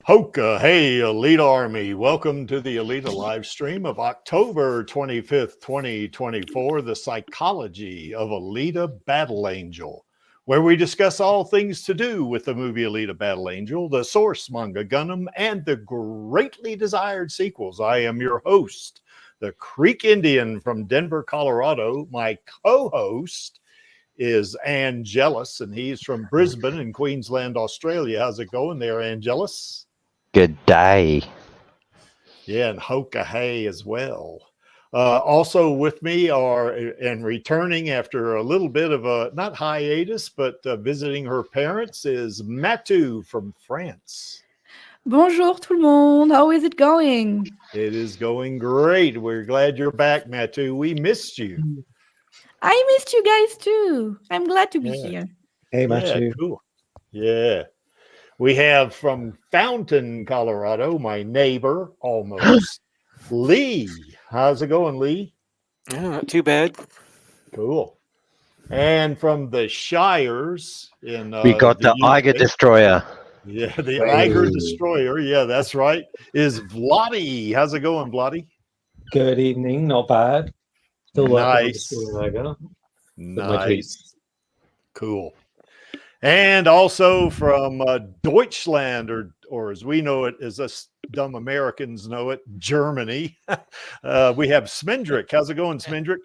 Hoka, hey, Alita Army. Welcome to the Alita live stream of October 25th, 2024, The Psychology of Alita Battle Angel, where we discuss all things to do with the movie Alita Battle Angel, the source manga Gundam, and the greatly desired sequels. I am your host, the Creek Indian from Denver, Colorado. My co-host is Angelus, and he's from Brisbane in Queensland, Australia. How's it going there, Angelus? Good day. Yeah, and Hoka Hey as well. Also with me are, and returning after a little bit of a, not hiatus, but visiting her parents, is Matu from France. Bonjour tout le monde. How is it going? It is going great. We're glad you're back, Matu. We missed you. I missed you guys too. I'm glad to be here. Hey, Matu. Yeah, cool. Yeah. We have from Fountain, Colorado, my neighbor, almost, Lee. How's it going, Lee? Not too bad. Cool. And from the Shires in We got the Eiger UK. Destroyer. Yeah, the Eiger Destroyer. Yeah, that's right. Is Vladi. How's it going, Vladi? Good evening. Not bad. Still working Nice. on the Eiger. Nice. Cool. And also from Deutschland, or as we know it, as us dumb Americans know it, Germany, we have Smendrick. How's it going, Smendrick?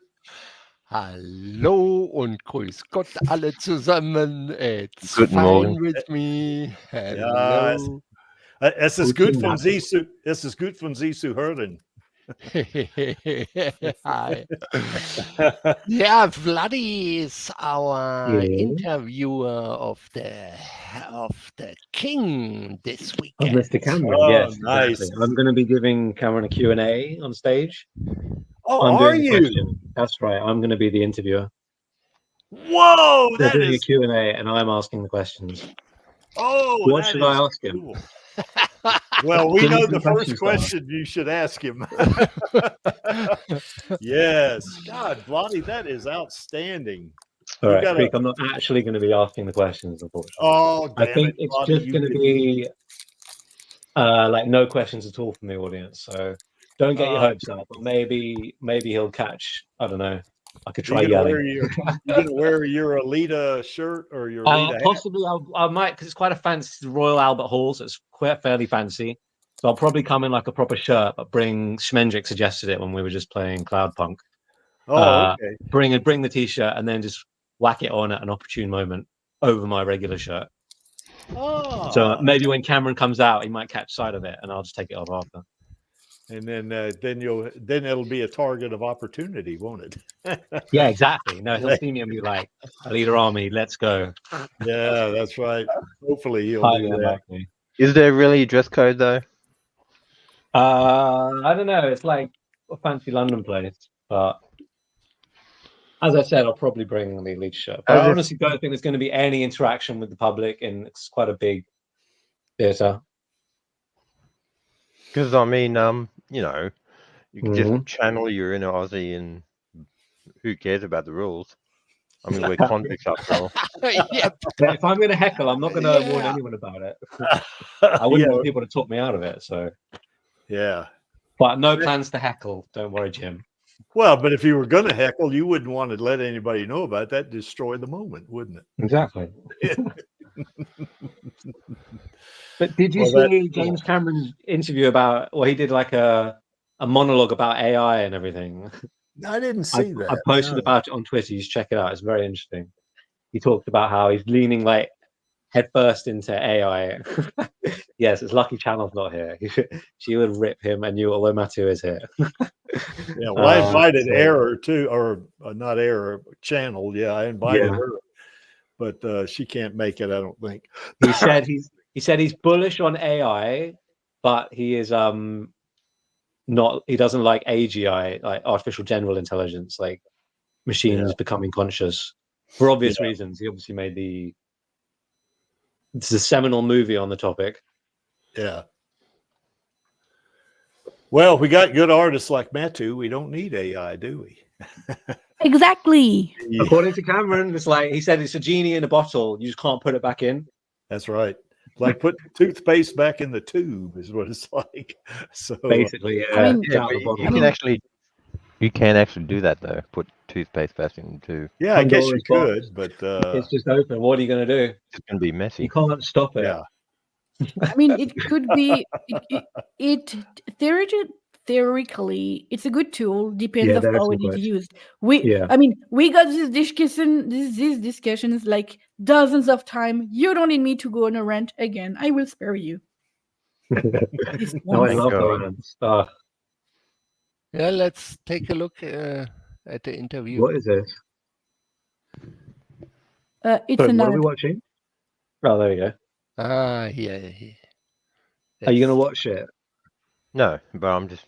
Hallo und grüß Gott alle zusammen. It's Guten fine Morgen. with me. Ja, Hello. es ist gut von Sie zu hören. Hi. Yeah, Vladdy is our Yeah. interviewer of the king this Oh, weekend. Mr. Cameron. Oh, Yes, nice. exactly. I'm going to be giving Cameron a Q&A on stage. Oh, I'm are doing the you? question. That's right. I'm going to be the interviewer. Whoa, They're that doing a is. Q&A and I'm asking the questions. Oh, What that should I is ask him? cool. Well, we Give me know some the first questions, Tom. question you should ask him. Yes. God, Vladi, that is outstanding. All You right, gotta- Creek, I'm not actually going to be asking the questions, unfortunately. Oh, damn I think it, it's Vladi, just you going to could- be like no questions at all from the audience. So don't get your hopes up. But maybe he'll catch. I don't know. I could try You gonna yelling. you gonna wear your Alita shirt or your Alita hat? Possibly, I might, because it's quite a fancy Royal Albert Hall, so it's quite fairly fancy. So I'll probably come in like a proper shirt, but bring Schmendrick suggested it when we were just playing Cloudpunk. Oh, okay. Bring the t-shirt and then just whack it on at an opportune moment over my regular shirt. Oh, So maybe when Cameron comes out, he might catch sight of it, and I'll just take it off after. and then it'll be a target of opportunity, won't it? Yeah, exactly. No, he'll see me and be like, "Alita Army, let's go." Yeah, that's right. Hopefully he'll Highly do that. unlikely. Is there really a dress code though? I don't know. It's like a fancy London place, but as I said, I'll probably bring the Elite shirt. But I honestly don't think there's going to be any interaction with the public, and it's quite a big theatre. Because I mean, you know, you can Mhm. just channel your inner Aussie, and who cares about the rules? I mean, we're convicts after all. Yep. But if I'm going to heckle, I'm not going to warn Yeah. anyone about it. I wouldn't want people to talk me out of it. So, Yeah. but no plans to heckle. Don't worry, Jim. Well, but if you were going to heckle, you wouldn't want to let anybody know about it. That'd destroy the moment, wouldn't it? Exactly. But did you Well, see James Cameron's interview about? Well, he did like a monologue about AI and everything. I didn't see that. I posted no. about it on Twitter. You should check it out. It's very interesting. He talked about how he's leaning like headfirst into AI. Yes, it's lucky Channel's not here. She would rip him a new, although Matu is here. Yeah, well, I invited so- Error too, or not Error, Channel. Yeah, I invited Yeah. her, but she can't make it. I don't think. He said he's bullish on AI, but he is not. He doesn't like AGI, like artificial general intelligence, like machines becoming conscious for obvious reasons. He obviously made it's a seminal movie on the topic. Yeah. Well, we got good artists like Matu. We don't need AI, do we? Exactly. According to Cameron, it's like he said, it's a genie in a bottle. You just can't put it back in. That's right. Like put toothpaste back in the tube is what it's like. So Basically, yeah. I mean- it's Yeah, out but of the bottle. you can actually do that though. Put toothpaste back into. yeah, I guess you Pandora's box. could, but It's just open. What are you going to do? It's going to be You messy. can't stop it. yeah. I mean, it could be it theoretically it's a good tool. Depends Yeah, of there are how some it is quotes. used. Yeah. I mean, we got these discussions like dozens of time. You don't need me to go on a rant again. I will spare you. This No, I one. love the God. rants. Ah, Yeah, let's take a look at the interview. what is this? It's Sorry, an what are ad. we watching? Oh, there you go. Ah, yeah. Are you going to That's- watch it? No, but I'm just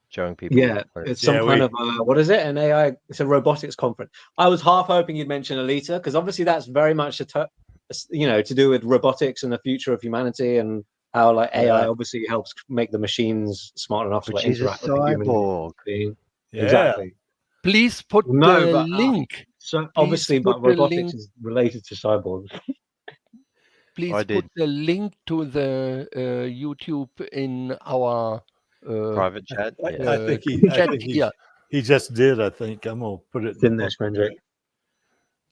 showing people. Yeah, what it's Yeah, some kind we- of what is it? An AI? It's a robotics conference. I was half hoping you'd mention Alita because obviously that's very much to do with robotics and the future of humanity and how like AI Yeah. obviously helps make the machines smart enough to But like, she's a interact with the human cyborg. being. Yeah. Exactly. Please put No, the but, link. So Please obviously, but put the robotics link. is related to cyborgs. Please I put did. the link to the YouTube in our Private chat. I, Yeah. I think he. I chat think here. he just did. I think I'm gonna put it. It's in there, Spendrick.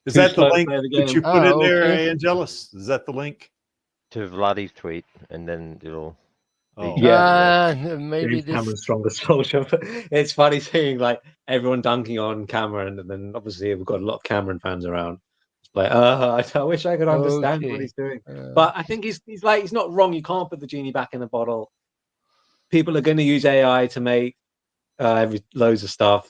Is Too that the slow to link play the that game. you put in there, okay. Angelus? Is that the link? To Vladdy's tweet, and then it'll. Oh. Yeah. Maybe James this. Cameron's strongest soldier. It's funny seeing like everyone dunking on Cameron, and then obviously we've got a lot of Cameron fans around. It's like, I wish I could understand what Okay. he's doing. But I think he's not wrong. You can't put the genie back in the bottle. People are going to use AI to make loads of stuff.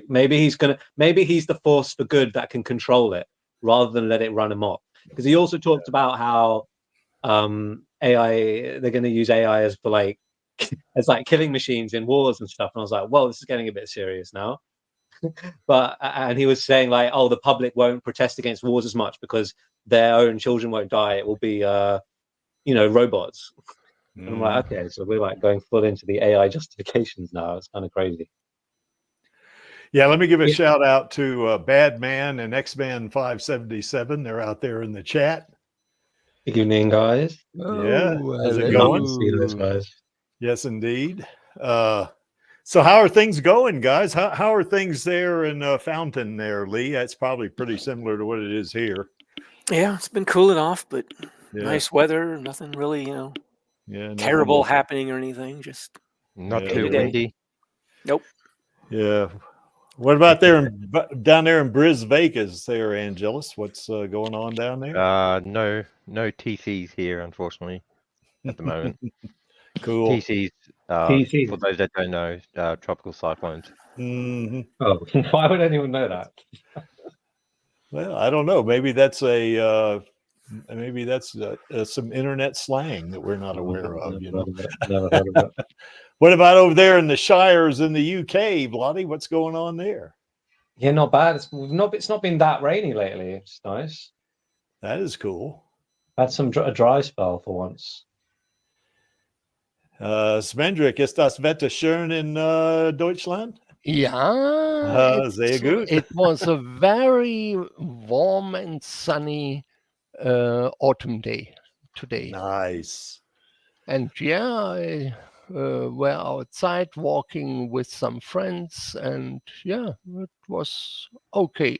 Maybe he's the force for good that can control it rather than let it run amok. Because he also talked about how AI, they're going to use AI as for like as like killing machines in wars and stuff. And I was like, well, this is getting a bit serious now. But and he was saying like, oh, the public won't protest against wars as much because their own children won't die. It will be robots. And I'm like, okay, so we're like going full into the AI justifications now. It's kind of crazy. Yeah, let me give a shout out to Badman and X-Man 577. They're out there in the chat. Good evening, guys. Yeah, how's it hello. going? See those guys. Yes, indeed. So how are things going, guys? How are things there in Fountain there, Lee? That's probably pretty similar to what it is here. Yeah, it's been cooling off, but Yeah. nice weather. Nothing really, Yeah, nothing terrible but- happening or anything. Just Not Yeah. too Day-to-day. windy. nope. Yeah. What about down there in Bris Vegas there, Angelus? What's going on down there? No TCs here, unfortunately, at the moment. Cool. TCs, TCs. for those that don't know, tropical cyclones. Mhm. Oh, why would anyone know that? Well, I don't know. Maybe that's some internet slang that we're not aware of. Never heard of it. What about over there in the Shires in the UK, Bloody? What's going on there? Yeah, not bad. It's not been that rainy lately. It's nice. That is cool. Had a dry spell for once. Svendrik, ist das Wetter schön in Deutschland? Yeah, Sehr gut. it was a very warm and sunny autumn day today. Nice. And yeah, I were outside walking with some friends, and yeah, it was okay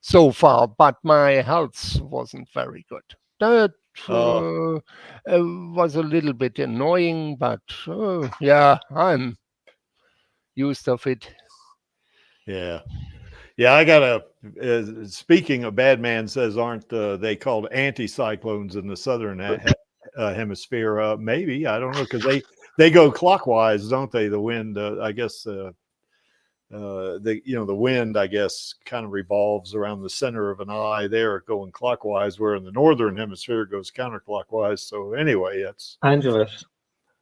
so far, but my health wasn't very good. That was a little bit annoying, but yeah, I'm used of it. Yeah. Yeah, I got speaking of Badman says, aren't they called anticyclones in the southern hemisphere? Maybe, I don't know, because they go clockwise, don't they? The wind, I guess, the wind, I guess, kind of revolves around the center of an eye there, going clockwise, where in the northern hemisphere it goes counterclockwise. So anyway, that's Angelus,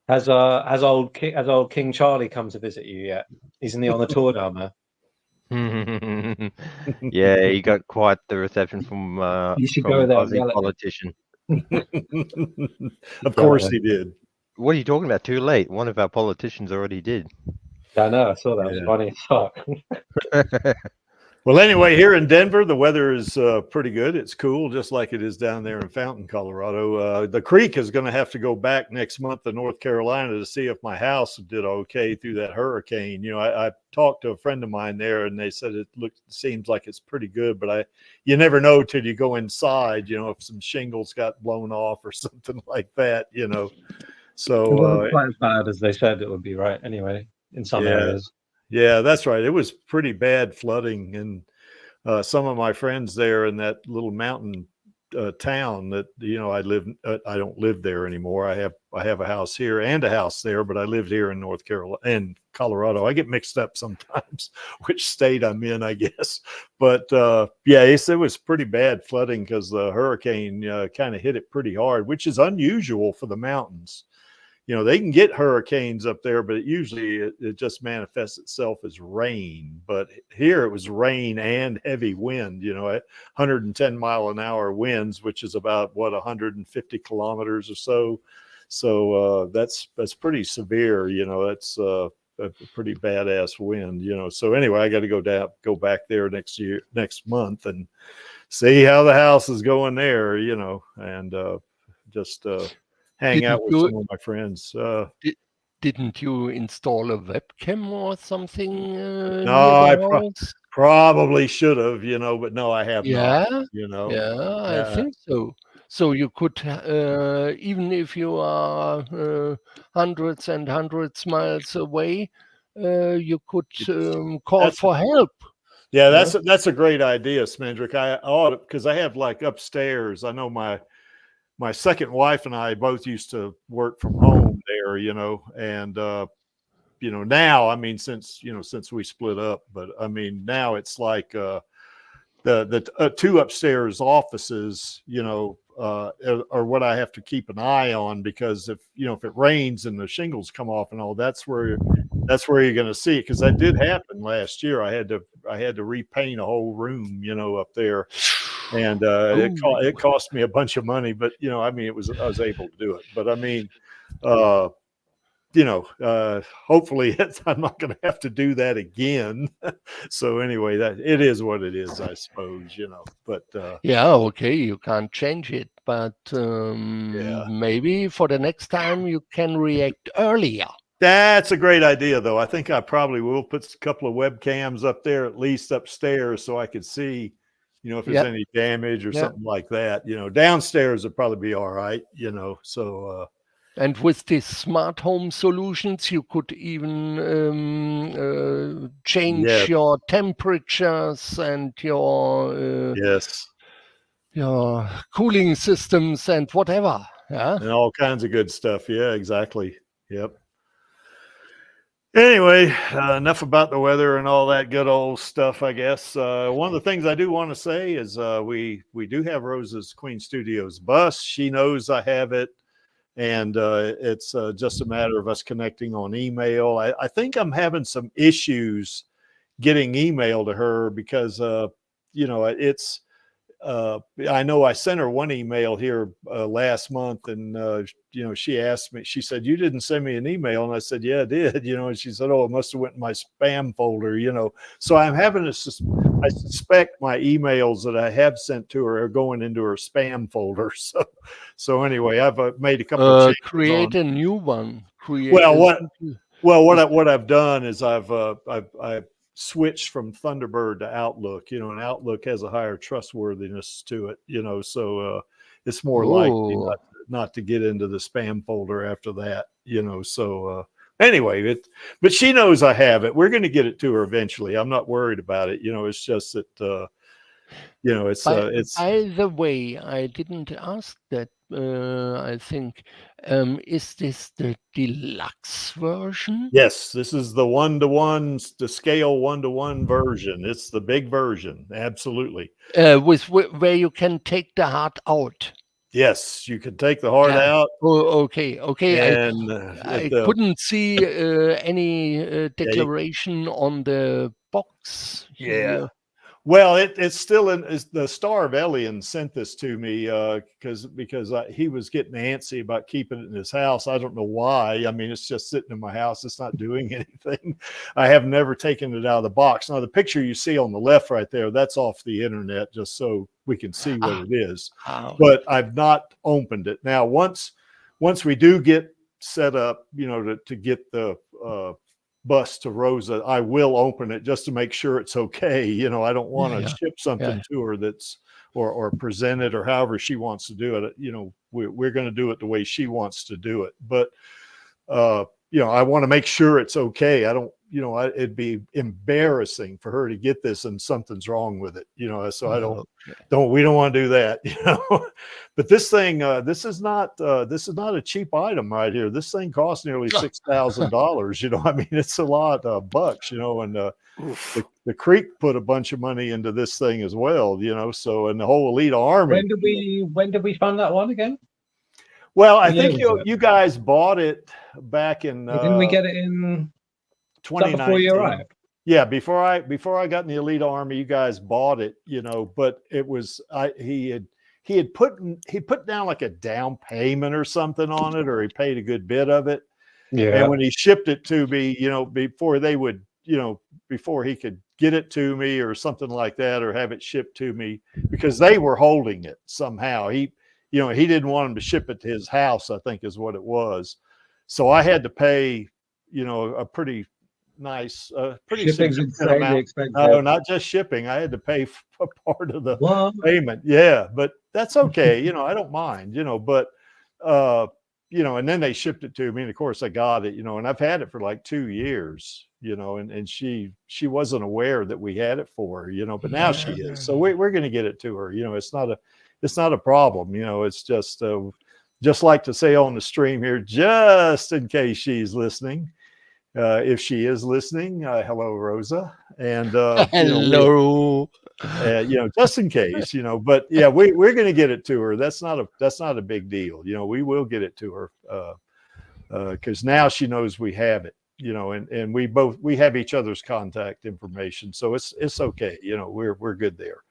has old King Charlie come to visit you yet? Isn't he on the tour down there? Yeah, he got quite the reception from You should from go there, Aussie yell at him. politician. of course he did. What are you talking about? Too late. One of our politicians already did. I know. I saw that. It was Yeah. funny as fuck. Well, anyway, here in Denver, the weather is pretty good. It's cool, just like it is down there in Fountain, Colorado. The creek is going to have to go back next month to North Carolina to see if my house did okay through that hurricane. You know, I talked to a friend of mine there, and they said seems like it's pretty good, but you never know till you go inside. You know, if some shingles got blown off or something like that. You know, so It wasn't quite as bad as they said it would be, right? Anyway, in some areas. Yeah, that's right. It was pretty bad flooding, and some of my friends there in that little mountain town that I don't live there anymore. I have a house here and a house there, but I lived here in North Carolina and Colorado. I get mixed up sometimes which state I'm in, I guess. But yeah, it was pretty bad flooding because the hurricane kind of hit it pretty hard, which is unusual for the mountains. You know, they can get hurricanes up there, but usually it just manifests itself as rain. But here it was rain and heavy wind, you know, at 110 mile an hour winds, which is about 150 kilometers or so. So that's pretty severe, you know, that's a pretty badass wind, you know. So anyway, I got to go back there next month and see how the house is going there, you know, and just hang out with some of my friends. Didn't you install a webcam or something? No, I probably should have, you know, but no, I have not. You know, I think so. So you could, even if you are hundreds and hundreds miles away, you could call for help. Yeah, that's a great idea, Smendrick. I ought to, because I have like upstairs. I know my second wife and I both used to work from home there, you know, and you know, now, I mean, since we split up, but I mean, now it's like the two upstairs offices, you know, are what I have to keep an eye on, because if it rains and the shingles come off and all, that's where you're going to see it. Because that did happen last year. I had to repaint a whole room, you know, up there. And it cost me a bunch of money, but you know, I mean, I was able to do it. But I mean, you know, hopefully I'm not going to have to do that again. So anyway, that it is what it is, I suppose, you know. But yeah, okay, you can't change it, but maybe for the next time you can react earlier. That's a great idea, though. I think I probably will put a couple of webcams up there, at least upstairs, so I could see, you know, if there's any damage or something like that. You know, downstairs would probably be all right, you know. So and with these smart home solutions, you could even change your temperatures and your your cooling systems and whatever. Yeah, and all kinds of good stuff. Yeah, exactly. Yep. Anyway, enough about the weather and all that good old stuff, I guess. One of the things I do want to say is we do have Rose's Queen Studios bus. She knows I have it, and it's just a matter of us connecting on email. I think I'm having some issues getting email to her because, you know, it's I know I sent her one email here last month, and you know, she asked me, she said, "You didn't send me an email," and I said, "Yeah, I did." You know, and she said, "Oh, it must have went in my spam folder." You know, so I'm having I suspect my emails that I have sent to her are going into her spam folder. So anyway, I've made a couple of changes. Create a new one. What I've done is I've switched from Thunderbird to Outlook, you know, and Outlook has a higher trustworthiness to it, you know, so it's more likely not to get into the spam folder after that, you know. So anyway, but she knows I have it. We're going to get it to her eventually. I'm not worried about it. You know, it's just that, you know, it's by the way, I didn't ask that. I think is this the deluxe version? Yes, this is the 1-to-1, the scale 1-to-1 version. It's the big version, absolutely. Where you can take the heart out. Yes, you can take the heart out. Oh, okay. And I couldn't see any declaration on the box. Yeah. Well, it's still in. The Star of Elian sent this to me because he was getting antsy about keeping it in his house. I don't know why. I mean, it's just sitting in my house. It's not doing anything. I have never taken it out of the box. Now, the picture you see on the left right there, that's off the internet, just so we can see what it is. But I've not opened it. Now, once we do get set up, to get the bus to Rosa, I will open it just to make sure it's okay. I don't want to ship something to her that's or present it or however she wants to do it. We're going to do it the way she wants to do it. But I want to make sure it's okay. I don't, it'd be embarrassing for her to get this and something's wrong with it. So we don't want to do that. But this thing, this is not a cheap item right here. This thing costs nearly $6,000. I mean, it's a lot of bucks. And the Creek put a bunch of money into this thing as well. So, and the whole Alita army. When did we fund that one again? Well, I think you guys bought it back in. Didn't we get it in 2019? Before you arrived? Yeah, before I got in the Alita army, you guys bought it. But it was he put down like a down payment or something on it, or he paid a good bit of it. Yeah. And when he shipped it to me, before they would, before he could get it to me or something like that, or have it shipped to me, because they were holding it somehow. He didn't want him to ship it to his house, I think is what it was. So I had to pay, a pretty nice, pretty significant amount. No, not just shipping. I had to pay for part of the payment. Yeah, but that's okay. I don't mind, but, and then they shipped it to me. And of course I got it, and I've had it for like 2 years, and she wasn't aware that we had it for her, but now she is. So we're going to get it to her. It's not a problem. It's just like to say on the stream here, just in case she's listening. If she is listening, hello, Rosa. And hello. Just in case, but yeah, we're going to get it to her. That's not a big deal. We will get it to her because now she knows we have it, and we have each other's contact information. So it's okay. We're good there.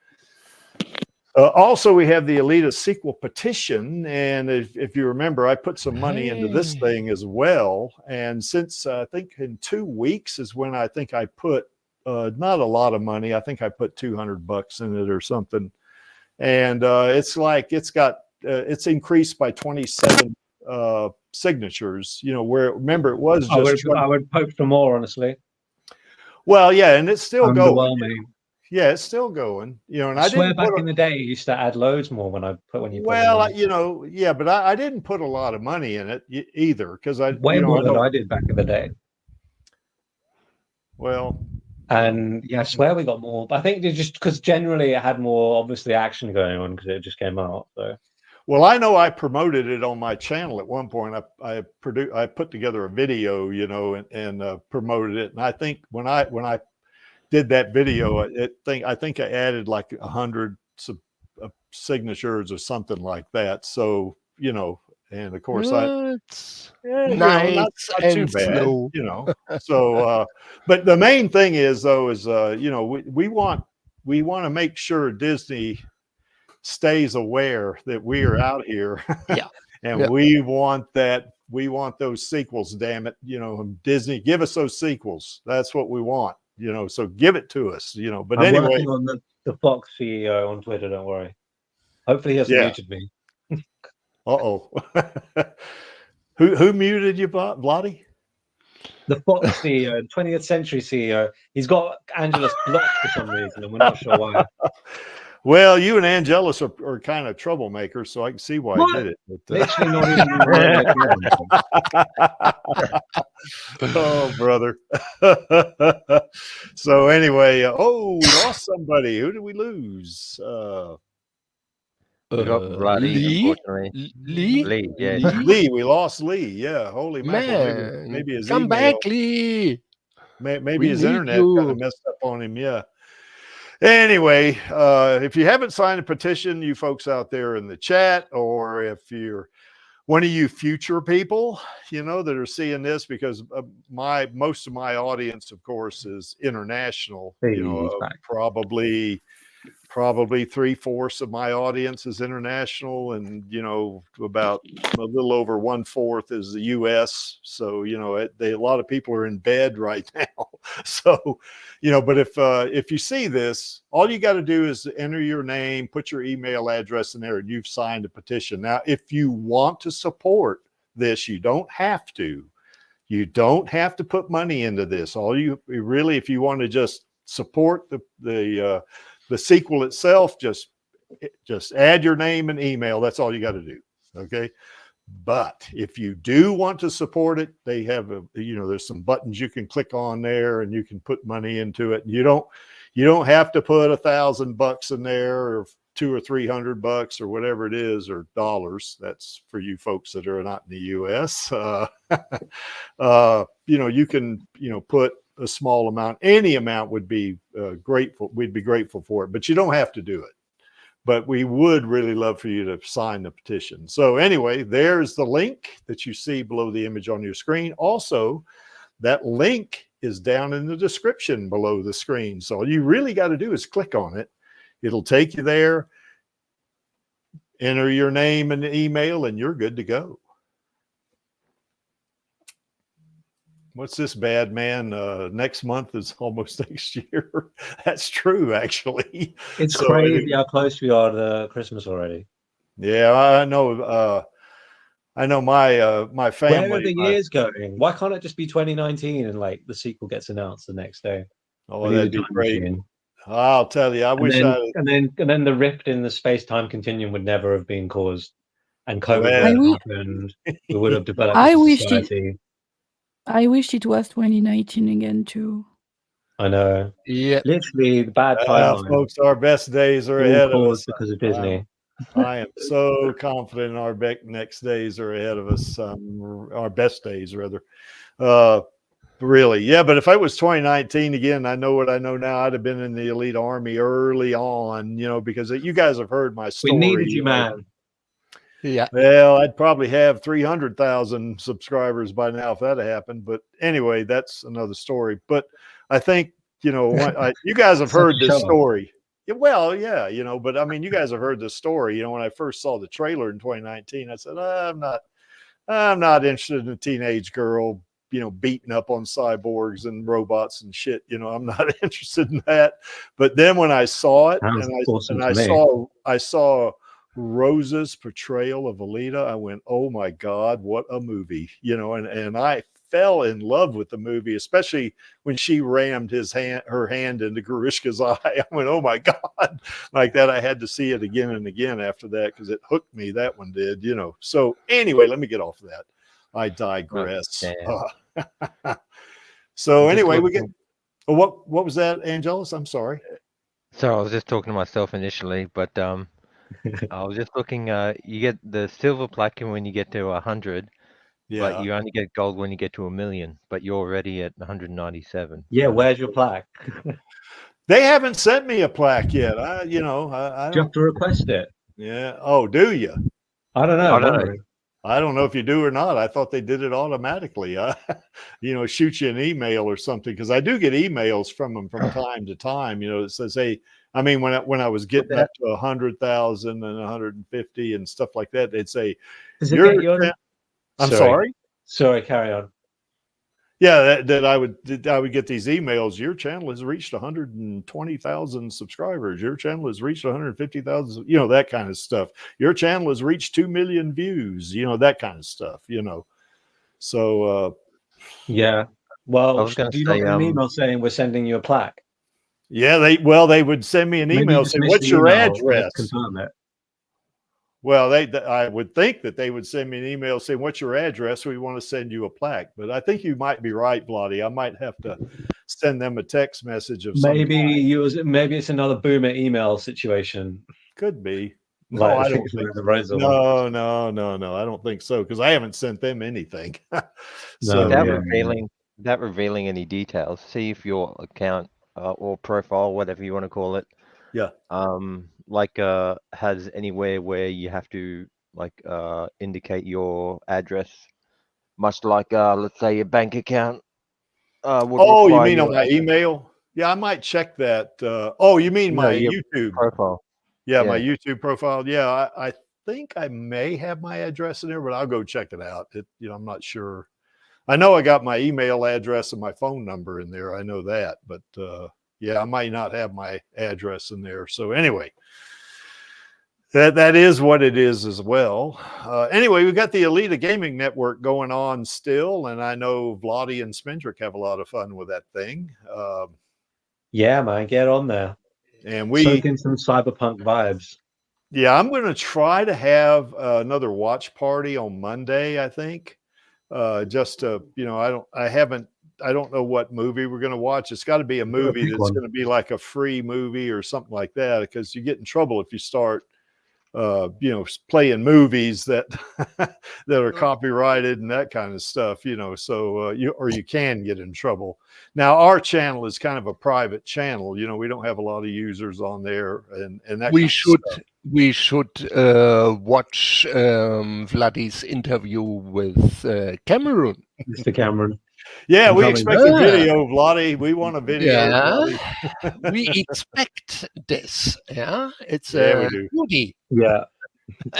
Also, we have the Alita sequel petition, and if you remember, I put some money into this thing as well. And since I think in 2 weeks is when I think I put not a lot of money. I think I put $200 in it or something, and it's increased by 27 signatures. Where remember it was just I would hope for more, honestly. Well, yeah, and it's still going. Yeah, it's still going, and I swear back in the day, you used to add loads more when you put yeah, but I didn't put a lot of money in it either because way more than I did back in the day. Well, and yeah, I swear we got more. But I think just because generally it had more obviously action going on because it just came out. So, well, I know I promoted it on my channel at one point. I put together a video, and promoted it, and I think when I did that video, I think I added like 100 signatures or something like that. So, and of course nice not too bad, so, but the main thing is though, is, we want to make sure Disney stays aware that we are out here. Yeah. And we want those sequels, damn it. Disney, give us those sequels. That's what we want. So give it to us, but I'm anyway, working on the Fox CEO on Twitter. Don't worry. Hopefully he hasn't muted me. Uh-oh. Who muted you, Bloody? The Fox CEO, 20th Century CEO. He's got Angelus blocked for some reason, and we're not sure why. Well, you and Angelus are kind of troublemakers, so I can see why he did it. But, literally not even. Oh, brother. So anyway, we lost somebody. Who did we lose? We got Bloody, unfortunately. Lee, yeah. Lee, we lost Lee. Yeah, holy man. Maybe his come email, back, Lee. Maybe his internet kind of messed up on him. Yeah. Anyway, if you haven't signed a petition, you folks out there in the chat, or if you're one of you future people, you know, that are seeing this, because most of my audience, of course, is international. You know, probably 3/4 of my audience is international, and you know, about a little over 1/4 is the U.S. So you know, a lot of people are in bed right now. So you know, but if you see this, all you got to do is enter your name, put your email address in there, and you've signed a petition. Now, if you want to support this, you don't have to. You don't have to put money into this. All you really, if you want to just support the sequel itself, just add your name and email. That's all you got to do. Okay. But if you do want to support it, they have there's some buttons you can click on there, and you can put money into it. You don't have to put $1,000 in there, or $200 or $300 or whatever it is, or dollars. That's for you folks that are not in the U.S. You can put a small amount. Any amount would be grateful. We'd be grateful for it, but you don't have to do it. But we would really love for you to sign the petition. So anyway, there's the link that you see below the image on your screen. Also, that link is down in the description below the screen. So all you really got to do is click on it. It'll take you there. Enter your name and email, and you're good to go. What's this, bad man? Next month is almost next year. That's true, actually. It's crazy how close we are to Christmas already. Yeah, I know. I know my family. Where are the years going? Why can't it just be 2019 and like the sequel gets announced the next day? Oh, that'd be great. I'll tell you, and then the rift in the space-time continuum would never have been caused, and COVID would have happened. We would have developed a society. I wish it was 2019 again too. I know. Yeah. Literally, the bad timeline. Folks, our best days are ahead of us because of Disney. I am so confident our next days are ahead of us. Our best days, rather. Really, yeah. But if I was 2019 again, I know what I know now. I'd have been in the elite army early on, because you guys have heard my story. We needed you, man. Yeah. Well, I'd probably have 300,000 subscribers by now if that had happened. But anyway, that's another story. But I think, you guys have heard this story. Yeah, well, yeah, but I mean, you guys have heard this story. When I first saw the trailer in 2019, I said, I'm not interested in a teenage girl, beating up on cyborgs and robots and shit. I'm not interested in that. But then when I saw it, I saw Rose's portrayal of Alita, I went, oh my God, what a movie, and I fell in love with the movie, especially when she rammed her hand into Grishka's eye. I went, oh my God, like that. I had to see it again and again after that because it hooked me. That one did, So anyway, let me get off of that. I digress. So anyway, we get. What was that, Angelus? I'm sorry. So I was just talking to myself initially, but I was just looking. You get the silver platinum when you get to 100. Yeah. But you only get gold when you get to 1 million, but you're already at 197. Yeah, where's your plaque? They haven't sent me a plaque yet. I do you have to request it? Yeah. Oh, do you? I don't know. I don't know if you do or not. I thought they did it automatically. Shoot you an email or something, because I do get emails from them from time to time. It says, hey, I mean, when I was getting up to 100,000 and 150 and stuff like that, they'd say, does it get you on? I'm sorry. Sorry, carry on. Yeah, that I would get these emails. Your channel has reached 120,000 subscribers. Your channel has reached 150,000. That kind of stuff. Your channel has reached 2 million views. That kind of stuff. So yeah. Well, I was going to say an email saying we're sending you a plaque. Yeah, they would send me an email saying, "What's your address?" Confirm it. Well, I would think that they would send me an email saying, "What's your address? We want to send you a plaque." But I think you might be right, Vladi. I might have to send them a text message of maybe it's another boomer email situation. Could be. No, I don't think so. No. I don't think so, because I haven't sent them anything. So without revealing any details, see if your account or profile, whatever you want to call it, yeah, has anywhere where you have to like indicate your address, much like let's say your bank account would Oh, you require mean on your my address. email? Yeah, I might check that. Oh, you mean No, my your YouTube? profile. Yeah, my Yeah. YouTube profile. Yeah, I think I may have my address in there, but I'll go check it out. I'm not sure. I know I got my email address and my phone number in there. I know that, but yeah, I might not have my address in there. So anyway, that is what it is as well. Anyway, we've got the Alita Gaming Network going on still, and I know Vladi and Smendrick have a lot of fun with that thing. Yeah, man, get on there. And Soak in some cyberpunk vibes. yeah, I'm going to try to have another watch party on Monday, I think. Just to, I don't know what movie we're going to watch. It's got to be a movie that's going to be like a free movie or something like that, because you get in trouble if you start, playing movies that that are copyrighted and that kind of stuff, so you can get in trouble. Now, our channel is kind of a private channel. We don't have a lot of users on there, and that we kind should of stuff. we should watch Vladi's interview with Cameron. Mr. Cameron. Yeah, we Incoming. expect a video, Vladi. We want a video. Yeah, we expect this. Yeah, it's Yeah, we a do. goodie. Yeah.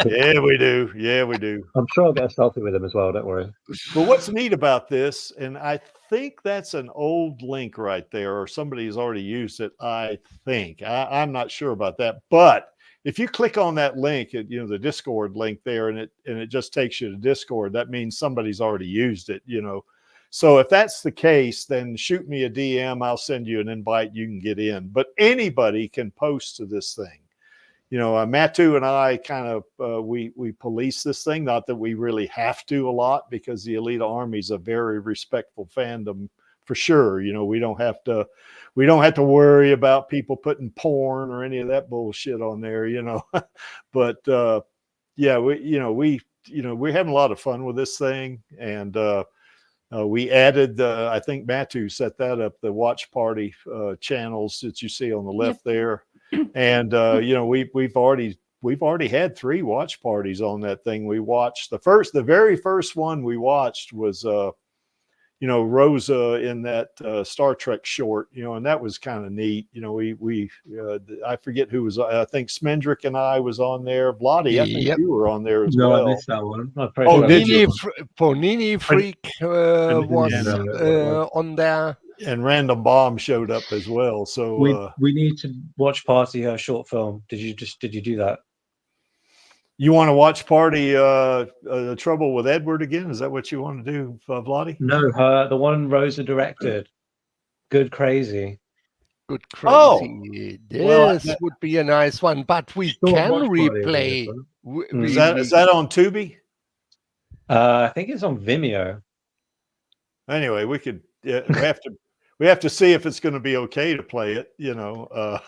Yeah, we do. Yeah, we do. I'm sure I'll get a selfie with him as well, don't worry. Well, what's neat about this, and I think that's an old link right there, or somebody's already used it, I think. I'm not sure about that. But if you click on that link, the Discord link there, and it just takes you to Discord, that means somebody's already used it, So if that's the case, then shoot me a DM. I'll send you an invite. You can get in. But anybody can post to this thing. Matu and I kind of we police this thing. Not that we really have to a lot, because the Alita Army is a very respectful fandom for sure. We don't have to worry about people putting porn or any of that bullshit on there. But yeah, we're having a lot of fun with this thing, and we added, I think Matu set that up, the watch party channels that you see on the left there. And, we've already had 3 watch parties on that thing. We watched the very first one we watched was, Rosa in that Star Trek short, and that was kind of neat. I forget who was, I think Smendrick and I was on there. Vladi, I think you were on there as well. I missed that one. Did you? Ponini Freak was on there. And Random Bomb showed up as well. So we need to watch party her short film. Did you do that? You want to watch party The Trouble with Edward again? Is that what you want to do, Vladi? No, the one Rosa directed. Good Crazy. Good Crazy. Oh, This would be a nice one, but we can replay. Is that on Tubi? I think it's on Vimeo. Anyway, we could. We have to see if it's going to be okay to play it. I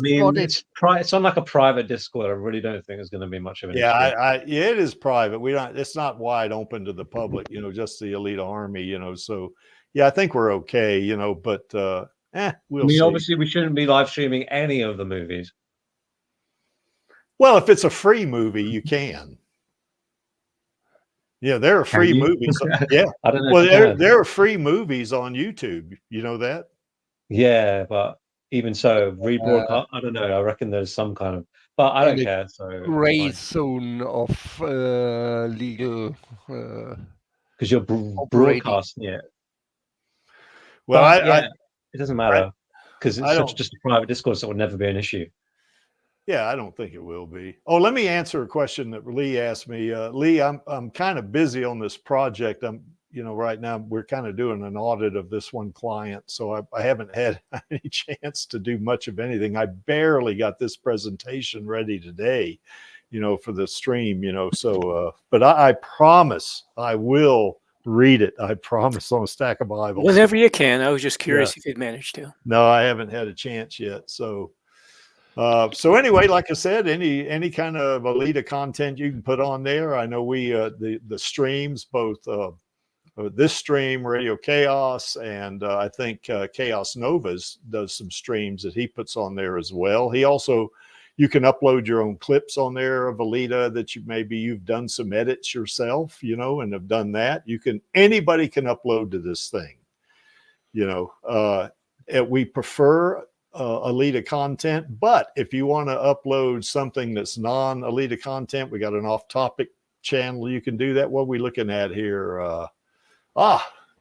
mean, it's on like a private Discord. I really don't think it's going to be much of an issue. It is private. It's not wide open to the public. just the Alita Army. So yeah, I think we're okay. But we'll see. Obviously, we shouldn't be live streaming any of the movies. Well, if it's a free movie, you can. Yeah, there are free movies. Yeah, I don't know. Well, there are free movies on YouTube. You know that? Yeah, but even so, rebroadcast. I don't know. I reckon there's some kind of, but I don't care. So gray zone of legal. Because you're broadcasting it. Well, it doesn't matter because it's just a private discourse that would never be an issue. Yeah, I don't think it will be. Oh, let me answer a question that Lee asked me. Lee, I'm kind of busy on this project. Right now we're kind of doing an audit of this one client, so I haven't had any chance to do much of anything. I barely got this presentation ready today, for the stream, So, but I promise I will read it. I promise, on a stack of Bibles. Whenever you can. I was just curious if you'd managed to. No, I haven't had a chance yet. So anyway, like I said, any kind of Alita content you can put on there. I know we the streams, both this stream, Radio Chaos, and I think Chaos Novas does some streams that he puts on there as well. He also, You can upload your own clips on there of Alita that you've done some edits yourself, you know, and have done that. Anybody can upload to this thing, you know. We prefer Alita content, but if you want to upload something that's non-Alita content, we got an off-topic channel. You can do that. What are we looking at here?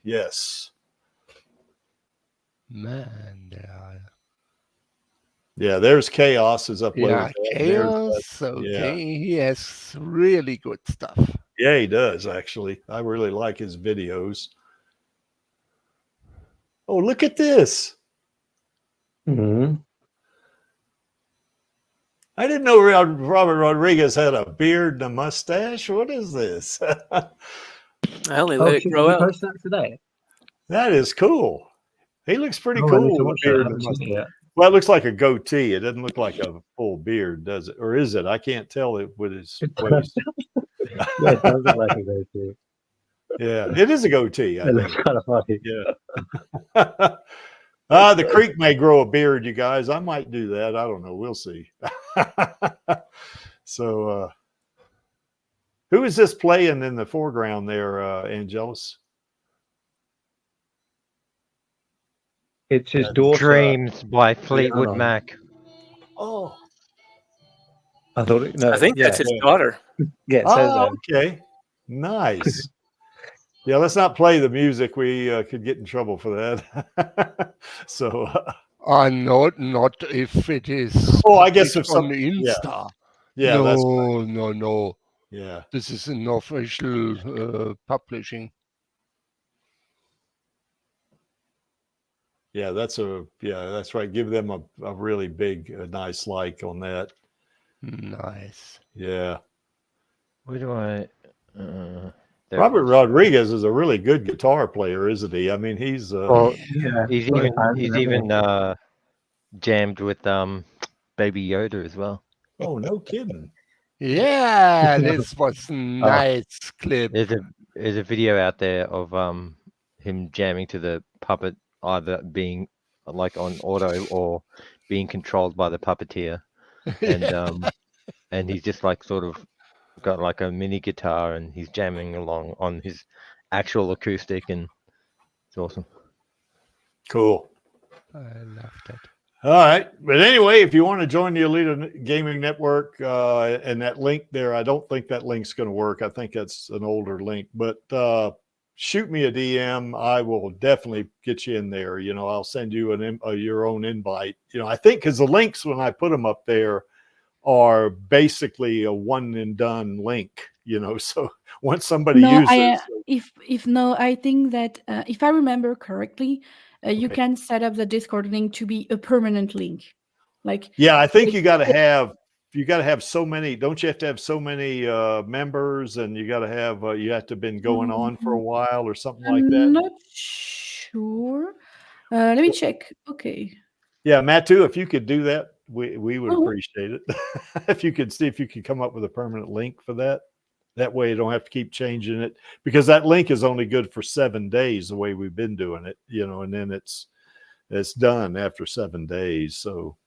Yes. Man, Yeah, there's Chaos is uploaded. yeah, Chaos. Okay, he has really good stuff. Yeah, he does actually. I really like his videos. Oh, look at this. Mm-hmm. I didn't know Robert Rodriguez had a beard and a mustache. What is this? Well, they let it grow out. Post that today. That is cool. He looks pretty I need cool to with watch a beard that. I and a haven't seen mustache. it Well, it looks like a goatee. It doesn't look like a full beard, does it? Or is it? I can't tell it with his waist. yet. Yeah, it does look like a goatee. Yeah, it is a goatee, I It looks think. kind of funny. Yeah. The Creek may grow a beard, you guys. I might do that. I don't know. We'll see. So, who is this playing in the foreground there, Angelus? It's his daughter. Dreams by Fleetwood Rihanna. Mac. Oh, I thought it, no, I think that's his daughter. Yeah, it says that. okay. Nice. Yeah, let's not play the music. We could get in trouble for that. So, Not if it is. oh, I guess if on some, Insta. yeah, no, that's no. yeah. This is an official publishing. Yeah, that's right. Give them a really big, nice like on that. Nice. Yeah. Where do I? There Robert it is. Rodriguez is a really good guitar player, isn't he? I mean, he's Well, yeah, He's well, even fans he's and even everything. jammed with Baby Yoda as well. oh, no kidding. Yeah, this was nice clip. There's a video out there of him jamming to the puppet, either being like on auto or being controlled by the puppeteer, and he's just like sort of got like a mini guitar and he's jamming along on his actual acoustic, and it's awesome. Cool. I loved it. All right. But anyway, if you want to join the Alita Gaming Network and that link there, I don't think that link's going to work. I think that's an older link, but shoot me a DM. I will definitely get you in there. You know, I'll send you your own invite. You know, I think because the links, when I put them up there, are basically a one and done link, you know, so once somebody uses I think that if I remember correctly, you can set up the Discord link to be a permanent link. Like, yeah, I think you got to have so many, don't you have to have so many members, and you got to have you have to have been going on for a while or something like that? I'm not sure. Let me check. Okay. Yeah, Matt, too, if you could do that, we would Uh-huh. appreciate it. If you could see if you could come up with a permanent link for that. That way you don't have to keep changing it, because that link is only good for 7 days the way we've been doing it, you know, and then it's done after 7 days. So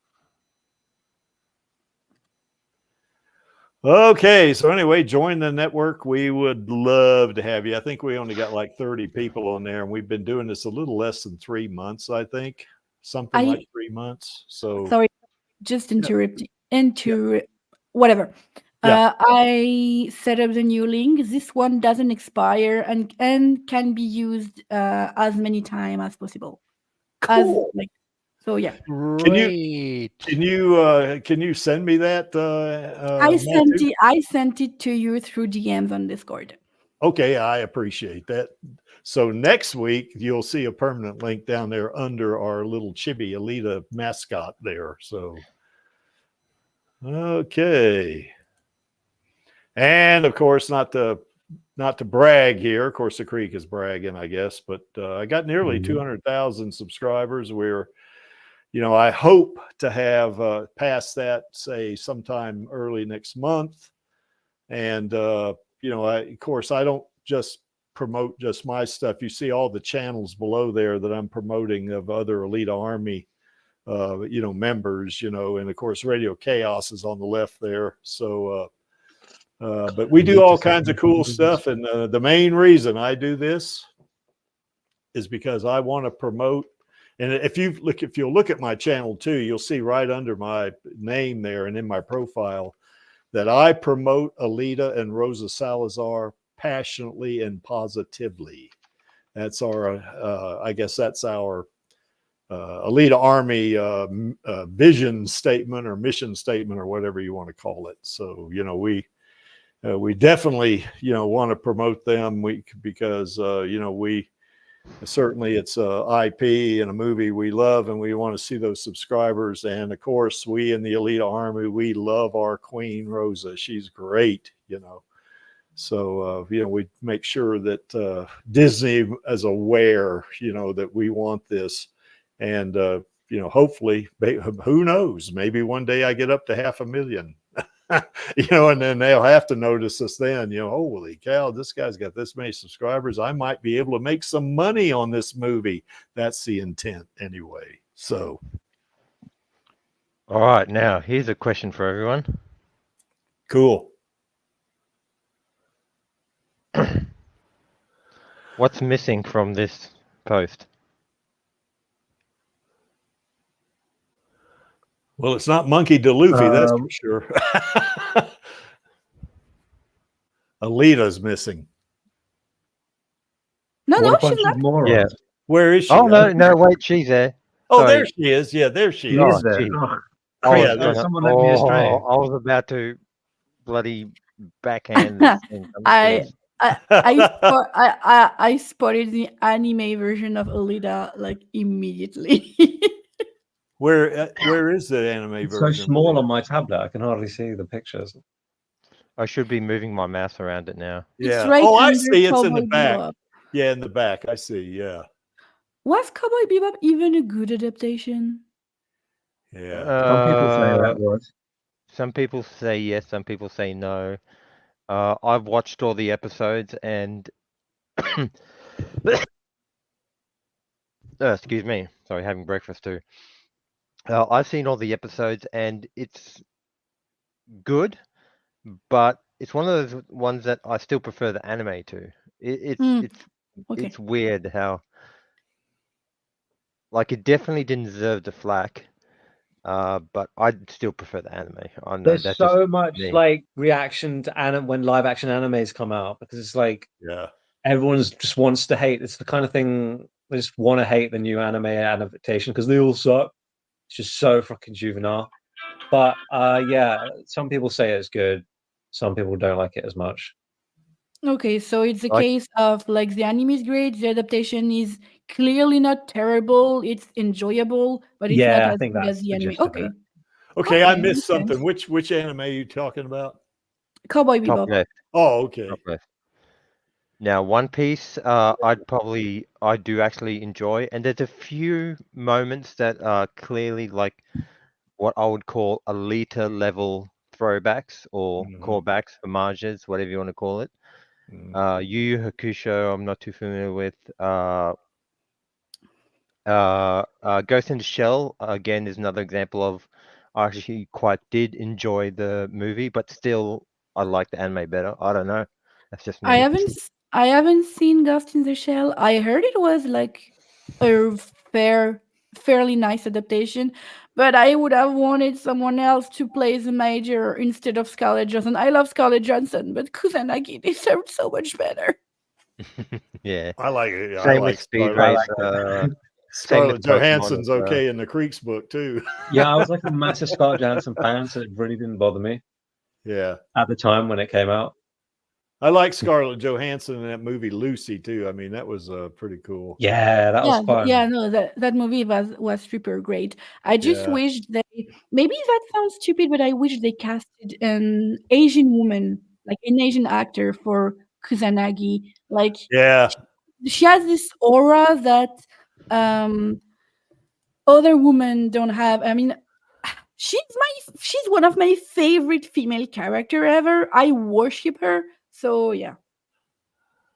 okay, so anyway, join the network. We would love to have you. I think we only got like 30 people on there, and we've been doing this a little less than 3 months, I think. Something like 3 months. So sorry, just whatever. Yeah. I set up the new link. This one doesn't expire and can be used as many times as possible. Cool. So yeah. Great. Can you send me that? I sent it to you through DMs on Discord. Okay, I appreciate that. So next week you'll see a permanent link down there under our little chibi Alita mascot there. So okay. And of course, not to brag here. Of course, the Creek is bragging, I guess, but I got nearly 200,000 subscribers. We're, you know, I hope to have passed that, say, sometime early next month. And you know, of course, I don't just promote just my stuff. You see all the channels below there that I'm promoting of other Alita Army members, and of course Radio Chaos is on the left there. So, but we do all kinds of cool stuff. And the main reason I do this is because I want to promote. And if you'll look at my channel too, you'll see right under my name there and in my profile that I promote Alita and Rosa Salazar passionately and positively. That's our, I guess that's our Alita Army vision statement or mission statement or whatever you want to call it. So, we definitely, want to promote them because, we certainly it's a IP and a movie we love, and we want to see those subscribers. And of course, we in the Alita Army, we love our Queen Rosa. She's great, So, we make sure that Disney is aware, that we want this. And, hopefully, who knows, maybe one day I get up to 500,000, and then they'll have to notice us then, holy cow, this guy's got this many subscribers. I might be able to make some money on this movie. That's the intent anyway. So. All right. Now, here's a question for everyone. Cool. What's missing from this post? Well, it's not Monkey DeLuffy, that's for sure. Alita's missing. No, What a she's bunch not. of morons. Yeah. Where is she? Oh, no, wait, she's there. Oh, Sorry. there she is. Yeah, there she No, is. Is there? gee. Oh, I Yeah, was someone let me astray. I was about to bloody backhand this thing. I spotted the anime version of Alita like immediately. Where is the anime it's version? so small on my tablet, I can hardly see the pictures. I should be moving my mouse around it now. Yeah. It's right Oh, I under see. It's in the Cowboy back. Bebop. Yeah, in the back. I see. Yeah. Was Cowboy Bebop even a good adaptation? Yeah. Some people say that was. Some people say yes, some people say no. I've watched all the episodes and excuse me, sorry, having breakfast too. I've seen all the episodes and it's good, but it's one of those ones that I still prefer the anime to. Okay. It's weird how, like, it definitely didn't deserve the flack, but I'd still prefer the anime. I know There's that's so just much me. like reaction to when live action animes come out because it's like Yeah. everyone's just wants to hate. It's the kind of thing they just want to hate the new anime adaptation because they all suck. It's just so fucking juvenile. But yeah, some people say it's good. Some people don't like it as much. Okay, so it's a Like- case of like the anime is great, the adaptation is clearly not terrible, it's enjoyable, but it's Yeah, not I as think good that's as the the anime. gist of Okay. it. Okay, I Okay, missed makes sense. something. Which anime are you talking about? Cowboy Top Bebop. left. Oh, okay. Top left. Now, One Piece, I do actually enjoy, and there's a few moments that are clearly like what I would call Alita level throwbacks or Mhm. callbacks, homages, whatever you want to call it. Mm. Yu Yu Hakusho, I'm not too familiar with. Ghost in the Shell, again, is another example of I actually quite did enjoy the movie, but still, I like the anime better. I don't know. That's just me. I haven't seen Ghost in the Shell. I heard it was like a fairly nice adaptation, but I would have wanted someone else to play the major instead of Scarlett Johansson. I love Scarlett Johansson, but Kusanagi deserved so much better. Yeah. I like it. I Same like with Speed Scarlett. Race. Scarlett Pokemon Johansson's as well. okay in the Creeks book too. Yeah, I was like a massive Scarlett Johansson fan, so it really didn't bother me Yeah. at the time when it came out. I like Scarlett Johansson in that movie Lucy too. I mean, that was pretty cool. Yeah, that was fun. Yeah, no, that movie was super great. I just Yeah. wish maybe that sounds stupid, but I wish they casted an Asian woman, like an Asian actor for Kusanagi. Like Yeah. she has this aura that other women don't have. I mean, she's one of my favorite female character ever. I worship her. So yeah.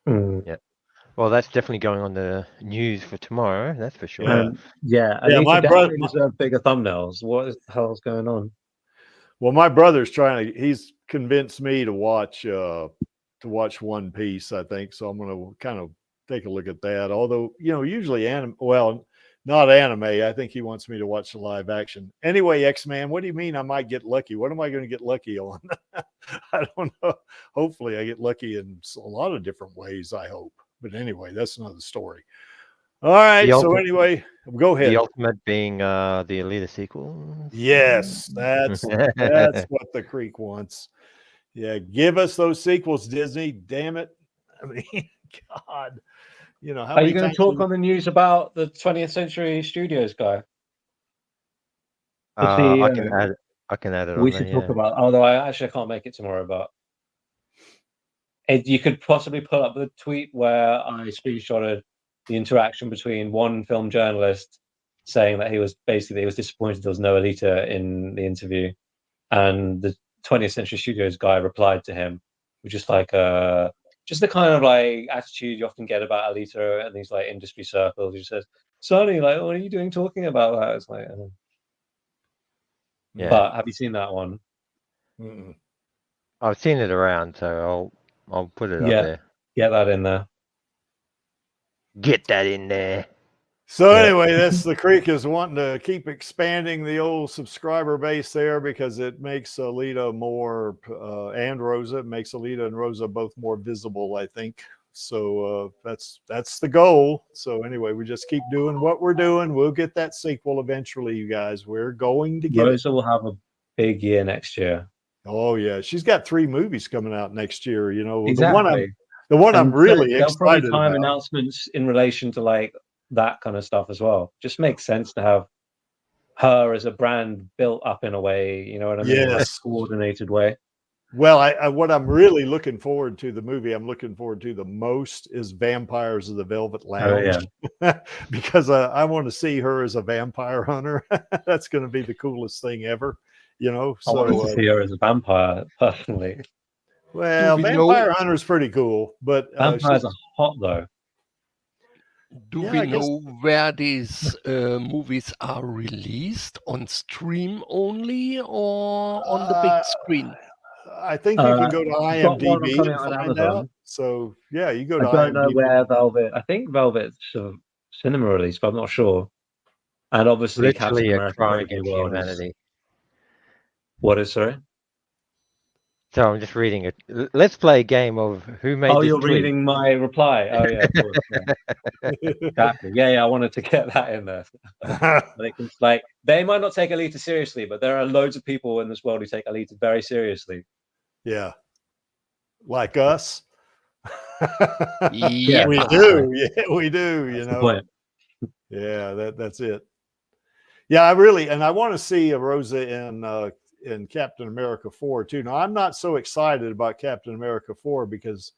Mm. Yeah. Well, that's definitely going on the news for tomorrow. That's for sure. Yeah. Yeah, Yeah, Alita my brother- definitely deserve bigger thumbnails. What the hell's going on? Well, my brother's he's convinced me to watch One Piece, I think. So I'm gonna kind of take a look at that. Although, usually not anime. I think he wants me to watch the live action. Anyway, X-Man, what do you mean I might get lucky? What am I going to get lucky on? I don't know. Hopefully I get lucky in a lot of different ways, I hope. But anyway, that's another story. All right. So anyway, go ahead. The ultimate being the Alita sequel. Yes, that's what the Creek wants. Yeah, give us those sequels, Disney. Damn it. I mean, God. How Are you many going times to talk on the news about the 20th Century Studios guy? I can add it on We there. should talk Yeah. about. Although I can't make it tomorrow, but you could possibly pull up the tweet where I screenshotted the interaction between one film journalist saying that he was disappointed there was no Alita in the interview, and the 20th Century Studios guy replied to him, which is like just the kind of like attitude you often get about Alita in these like industry circles. He says, "Sonny, like, what are you doing talking about that?" It's like, Yeah. But have you seen that one? Mm-mm. I've seen it around, so I'll put it up there. Get that in there. Get that in there. So anyway, that's the Creek is wanting to keep expanding the old subscriber base there because it makes Alita more and Rosa. It makes Alita and Rosa both more visible, I think. So that's the goal. So anyway, we just keep doing what we're doing. We'll get that sequel eventually, you guys. We're going to get Rosa will have a big year next year. Oh yeah, she's got 3 movies coming out next year. Exactly. The one I'm really they'll probably excited time about. announcements in relation to like that kind of stuff as well. Just makes sense to have her as a brand built up in a way, you know what I mean? In like a coordinated way. Well, what I'm really looking forward to, the movie I'm looking forward to the most is Vampires of the Velvet Lounge. Because I want to see her as a vampire hunter. That's going to be the coolest thing ever, I want to see her as a vampire personally. Well, Vampire Hunter is pretty cool, but vampires are hot though. Do we know where these movies are released? On stream only or on the big screen? I think you can go to IMDb and find out. So yeah, you go to IMDb. I don't know where Velvet. I think Velvet's cinema release, but I'm not sure. And obviously, literally Captain a America: crime Brave New against World humanity. What is, sorry? So I'm just reading it. Let's play a game of who made this you're tweet. reading my reply. Oh yeah, of course. Yeah. Exactly. Yeah, I wanted to get that in there. It's like they might not take Alita seriously, but there are loads of people in this world who take Alita very seriously. Yeah, like us. Yeah, we do. Yeah, we do. That's the point. Yeah, that's it. Yeah, I want to see a Rosa in Captain America 4 too. Now, I'm not so excited about Captain America 4 because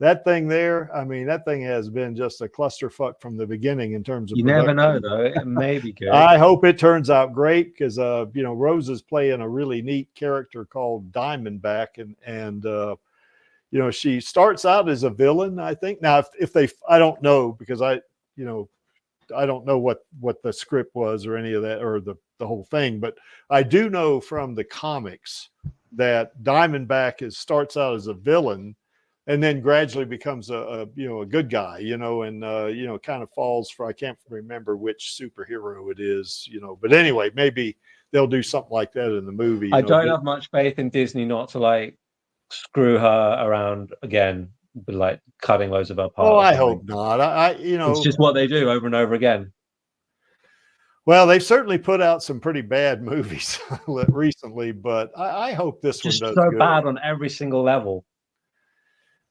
that thing there, I mean, that thing has been just a clusterfuck from the beginning in terms of never know though. It may be good. I hope it turns out great because Rosa's playing a really neat character called Diamondback, and she starts out as a villain, I think. Now, I don't know because I don't know what the script was or any of that or the whole thing, but I do know from the comics that Diamondback starts out as a villain and then gradually becomes a good guy, and kind of falls for, I can't remember which superhero it is, but anyway, maybe they'll do something like that in the movie. I don't have much faith in Disney not to like screw her around again, but like cutting loads of her parts. Oh, I hope not. It's just what they do over and over again. Well, they've certainly put out some pretty bad movies recently, but I hope this one does so good. bad on every single level.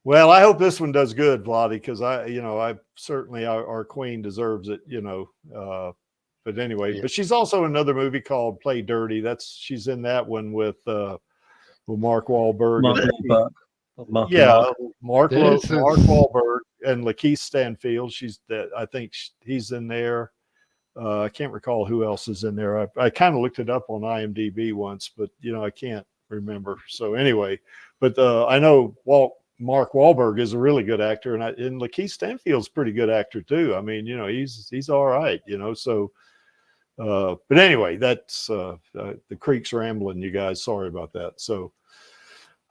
Well, I hope this one does good, Vladdy, because I certainly our queen deserves it, But anyway, but she's also in another movie called Play Dirty. She's in that one with Mark Wahlberg. Mark Wahlberg and Lakeith Stanfield. I think he's in there. I can't recall who else is in there. I kind of looked it up on IMDb once, but I can't remember. So anyway, but I know Mark Wahlberg is a really good actor, and Lakeith Stanfield's a pretty good actor too. I mean, you know, he's all right, you know. So, but anyway, that's the creek's rambling, you guys. Sorry about that. So,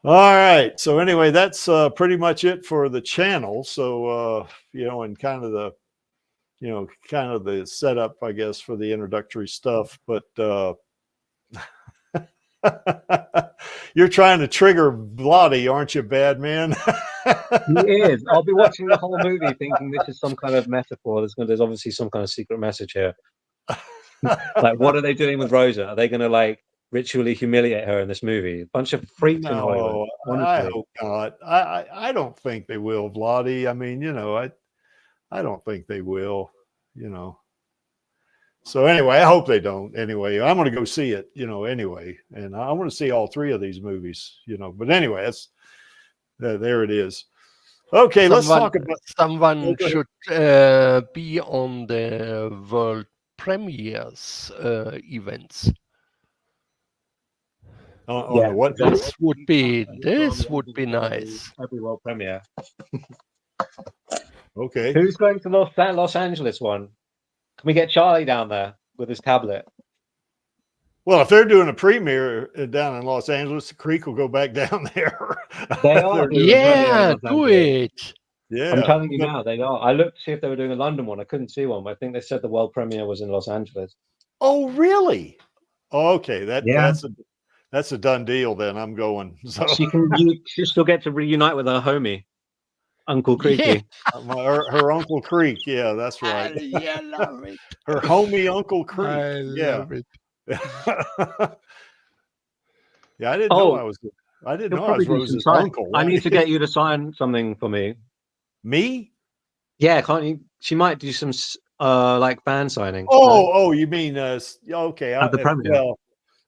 all right. So anyway, that's pretty much it for the channel. So, you know, and kind of the setup, I guess, for the introductory stuff. But you're trying to trigger Vladi, aren't you, bad man? He is. I'll be watching the whole movie thinking this is some kind of metaphor. There's obviously some kind of secret message here. Like, what are they doing with Rosa? Are they going to like ritually humiliate her in this movie? A bunch of freaks in Hollywood. I hope not. I don't think they will, Vladi. I mean, you know, I don't think they will, you know. So anyway, I hope they don't. Anyway, I'm going to go see it, you know, anyway. And I want to see all three of these movies, you know. But anyway, there it is. Okay, let's talk about... Someone should be on the world premieres events. On the what? This would be nice. Every world premiere. Okay. Who's going to Los Angeles one? Can we get Charlie down there with his tablet? Well, if they're doing a premiere down in Los Angeles, the creek will go back down there. They are. Yeah, do it. Yeah. I'm telling you now, they are. I looked to see if they were doing a London one. I couldn't see one, but I think they said the world premiere was in Los Angeles. Oh, really? Okay, that's a done deal then. I'm going. So She still get to reunite with her homie, Uncle Creaky. Yeah. Her Uncle Creek. Yeah, that's right. Yeah, love it. Her homie Uncle Creek. I love it. Yeah, I didn't know I was Rose's uncle. I need to get you to sign something for me. Me? Yeah, can't you? She might do some like fan signing. Oh, you mean okay? At the premiere. Well,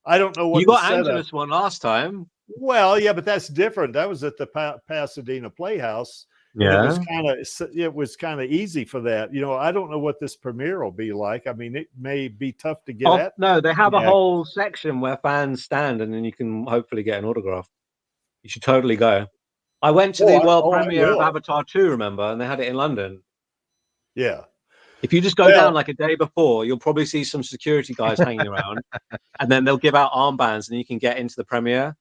I don't know what you got Angelus one last time. Well, yeah, but that's different. That was at the Pasadena Playhouse. Yeah, it was kind of easy for that. You know, I don't know what this premiere will be like. I mean, it may be tough to get at. No, they have a whole section where fans stand, and then you can hopefully get an autograph. You should totally go. I went to the world premiere of Avatar 2, remember, and they had it in London. Yeah. If you just go down like a day before, you'll probably see some security guys hanging around, and then they'll give out armbands, and you can get into the premiere.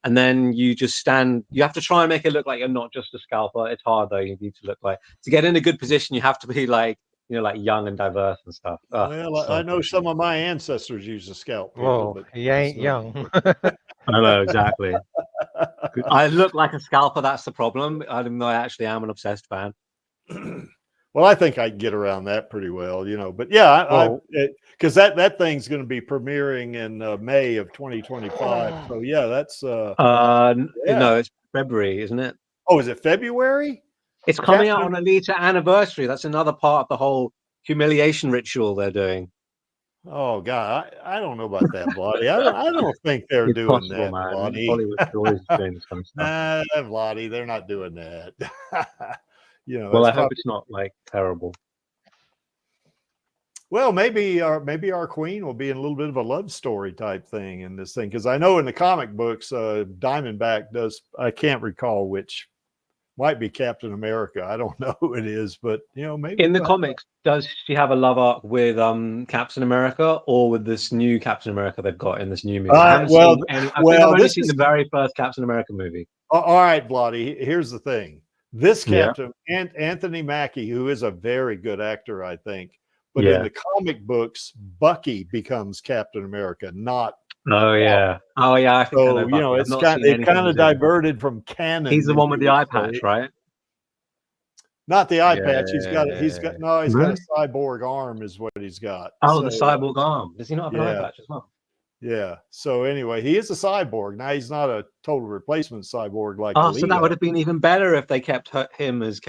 And then you just stand. You have to try and make it look like you're not just a scalper. It's hard though. You need to look like, to get in a good position, you have to be like, you know, like young and diverse and stuff. I know some of my ancestors use a scalp. Well, he ain't young. I know, exactly. I look like a scalper. That's the problem. I don't know. I actually am an obsessed fan. Well, I think I can get around that pretty well, you know. But yeah, because that thing's going to be premiering in May of 2025. So yeah, that's no, it's February, isn't it? Oh, is it February? It's coming out on Alita anniversary. That's another part of the whole humiliation ritual they're doing. Oh God, I don't know about that, Vladi. I don't think they're doing that, Vladi. Hollywood's always doing this kind of stuff. Nah, Vladi, they're not doing that. You know, well, I hope it's not like terrible. Well, maybe our queen will be in a little bit of a love story type thing in this thing, because I know in the comic books, Diamondback does. I can't recall which. Might be Captain America. I don't know who it is, but you know, maybe in the comics, does she have a love arc with Captain America or with this new Captain America they've got in this new movie? I've only seen the very first Captain America movie. All right, Vladi. Here's the thing. This Captain and Anthony Mackie, who is a very good actor, I think, but in the comic books, Bucky becomes Captain America, not. Oh yeah. I think so. You know, it's kind of diverted from canon. He's the one with the eye patch, right? Not the eye patch. He's got a cyborg arm, is what he's got. Oh, the cyborg arm. Does he not have an eye patch as well? Yeah. So anyway, he is a cyborg. Now he's not a total replacement cyborg like. Oh, so that would have been even better if they kept him as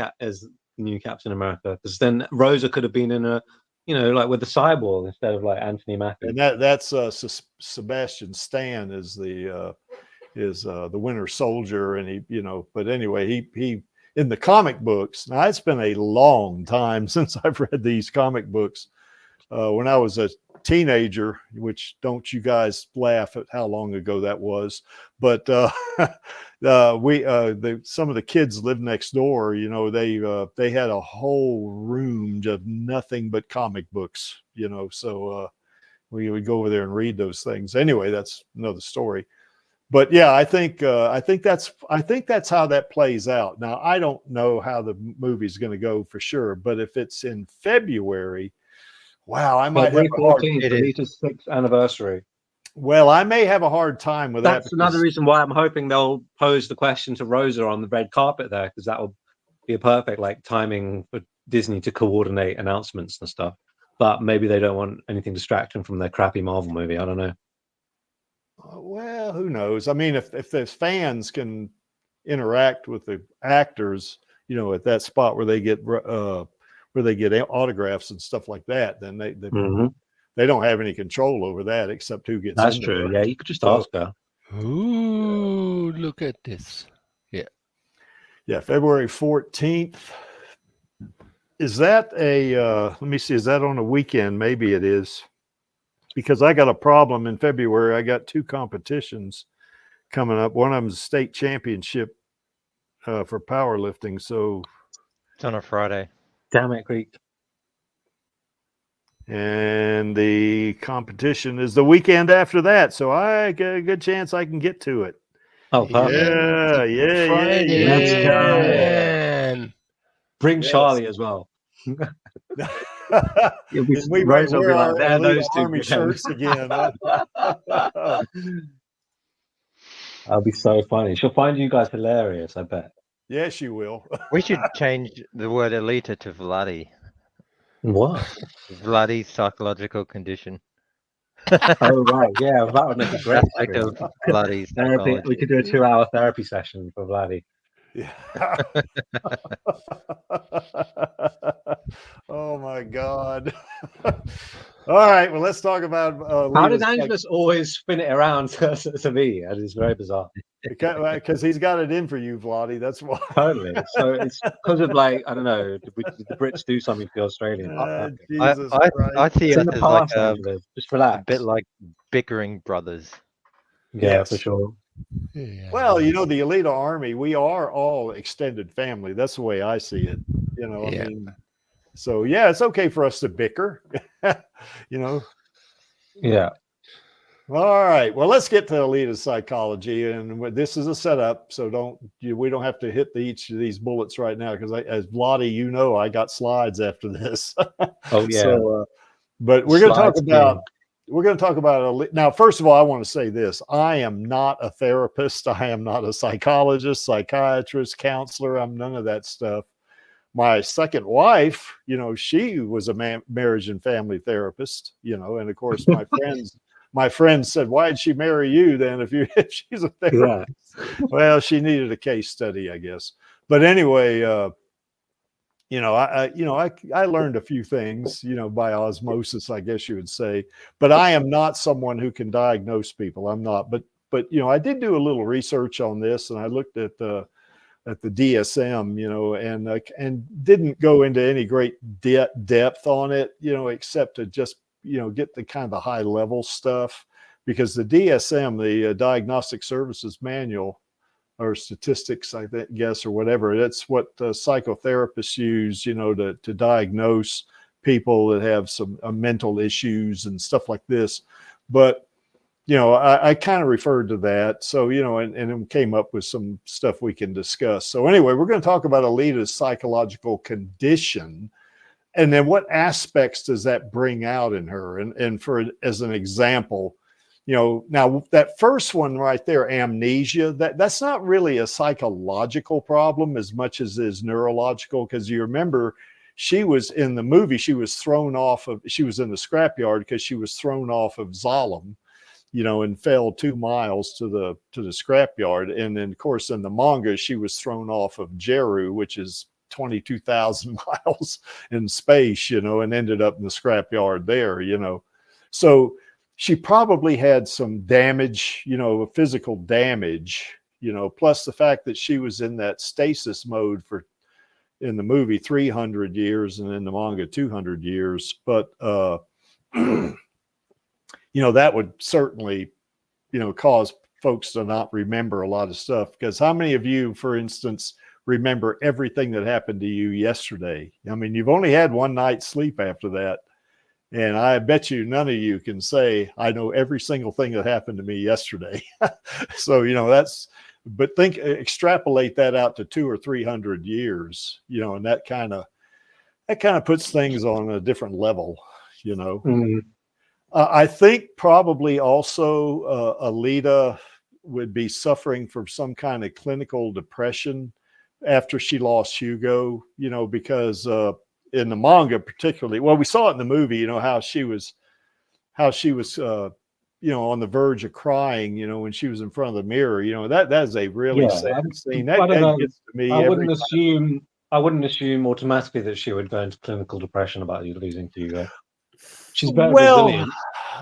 new Captain America, because then Rosa could have been in a, you know, like with the cyborg instead of like Anthony Mackie. And that's Sebastian Stan is the Winter Soldier, and he, you know. But anyway, he in the comic books. Now it's been a long time since I've read these comic books. when I was a teenager, which don't you guys laugh at how long ago that was, but some of the kids lived next door. You know, they had a whole room of nothing but comic books. You know, so we would go over there and read those things. Anyway, that's another story. But yeah, I think that's how that plays out. Now, I don't know how the movie's going to go for sure, but if it's in February, wow, I might have a hard. Alita's 6th anniversary. Well, I may have a hard time with that. That's another reason why I'm hoping they'll pose the question to Rosa on the red carpet there, because that will be a perfect like timing for Disney to coordinate announcements and stuff. But maybe they don't want anything distracting from their crappy Marvel movie. I don't know. Well, who knows? I mean, if the fans can interact with the actors, you know, at that spot where they get autographs and stuff like that, then they don't have any control over that except who gets. That's true. Yeah, you could just ask her. Ooh, look at this. Yeah, February 14th. Is that let me see, is that on a weekend? Maybe it is. Because I got a problem in February. I got 2 competitions coming up. One of them is state championship for powerlifting. So It's on a Friday. Damn it, Greek. And the competition is the weekend after that. So I got a good chance I can get to it. Oh, perfect. Friday. Let's go. Man. Bring Yes. Charlie as well. We Rose will be wear like, our there, Alita those two Army again. shirts again. That'll be so funny. She'll find you guys hilarious, I bet. Yes, you will. We should change the word Alita to Vladdy. What? Vladdy's psychological condition. Oh, right. Yeah, that would make a great Aspect stream. of Vladdy's Therapy. psychology. We could do a 2-hour therapy session for Vladdy. Yeah. Oh my God. All right. Well, let's talk about. How did Alita's Angelus always spin it around to me? That is very bizarre. Because he's got it in for you, Vladdy. That's why. Totally. So it's because of like, I don't know, did the Brits do something for the Australians? Jesus I Christ. see It's us in the as like past, a Angelus. Just relax. bit like bickering brothers. Yeah, Yes. for sure. Yeah. Well, you know, the Alita Army, we are all extended family. That's the way I see it. You know, Yeah. I mean, so yeah, it's okay for us to bicker. You know. Yeah. All right. Well, let's get to Alita's psychology, and this is a setup, so we don't have to hit each of these bullets right now because, as Vladdy, you know, I got slides after this. Oh yeah. So, but we're going to talk Slides about. We're going to talk about now. First of all, I want to say this: I am not a therapist. I am not a psychologist, psychiatrist, counselor. I'm none of that stuff. My second wife, you know, she was a marriage and family therapist. You know, and of course, my friends said, "Why did she marry you then? If she's a therapist?" Yeah. Well, she needed a case study, I guess. But anyway, you know, I learned a few things, you know, by osmosis, I guess you would say. But I am not someone who can diagnose people. I'm not. But you know, I did do a little research on this, and I looked at the DSM, you know, and didn't go into any great depth on it, you know, except to just, you know, get the kind of the high level stuff, because the DSM, the Diagnostic Services Manual, or statistics, I guess, or whatever, that's what psychotherapists use, you know, to diagnose people that have some mental issues and stuff like this. But, you know, I kind of referred to that. So, you know, and it came up with some stuff we can discuss. So anyway, we're going to talk about Alita's psychological condition, and then what aspects does that bring out in her? And as an example, you know, now that first one right there, amnesia, that's not really a psychological problem as much as it is neurological, because you remember she was in the movie, she was in the scrapyard because she was thrown off of Zalem, you know, and fell 2 miles to the scrapyard. And then of course in the manga, she was thrown off of Jeru, which is 22,000 miles in space, you know, and ended up in the scrapyard there, you know. So she probably had some damage, you know, physical damage, you know, plus the fact that she was in that stasis mode in the movie 300 years and in the manga 200 years. But that would certainly, cause folks to not remember a lot of stuff. Because how many of you, for instance, remember everything that happened to you yesterday? I mean, you've only had one night's sleep after that. And I bet you none of you can say, I know every single thing that happened to me yesterday. So, but extrapolate that out to 200 or 300 years, and that kind of puts things on a different level, I think probably also Alita would be suffering from some kind of clinical depression after she lost Hugo, because in the manga particularly, well, we saw it in the movie, how she was on the verge of crying, when she was in front of the mirror, that is a really sad scene. That gets to me. I wouldn't assume automatically that she would go into clinical depression about you losing Hugo. She's very resilient.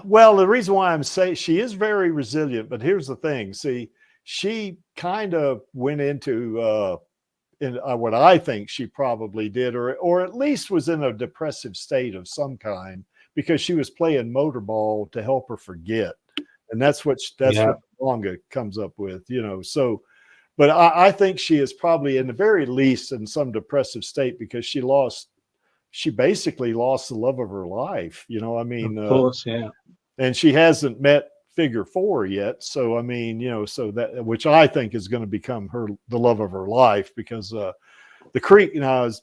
Well, the reason why I'm saying she is very resilient, but here's the thing. See, she kind of went into what I think she probably did, or at least was in a depressive state of some kind, because she was playing motorball to help her forget. And that's what the manga comes up with, so, but I think she is probably in the very least in some depressive state, because she basically lost the love of her life, Of course, yeah. And she hasn't met figure 4 yet. So, so that, which I think is going to become the love of her life, because the Creek, is,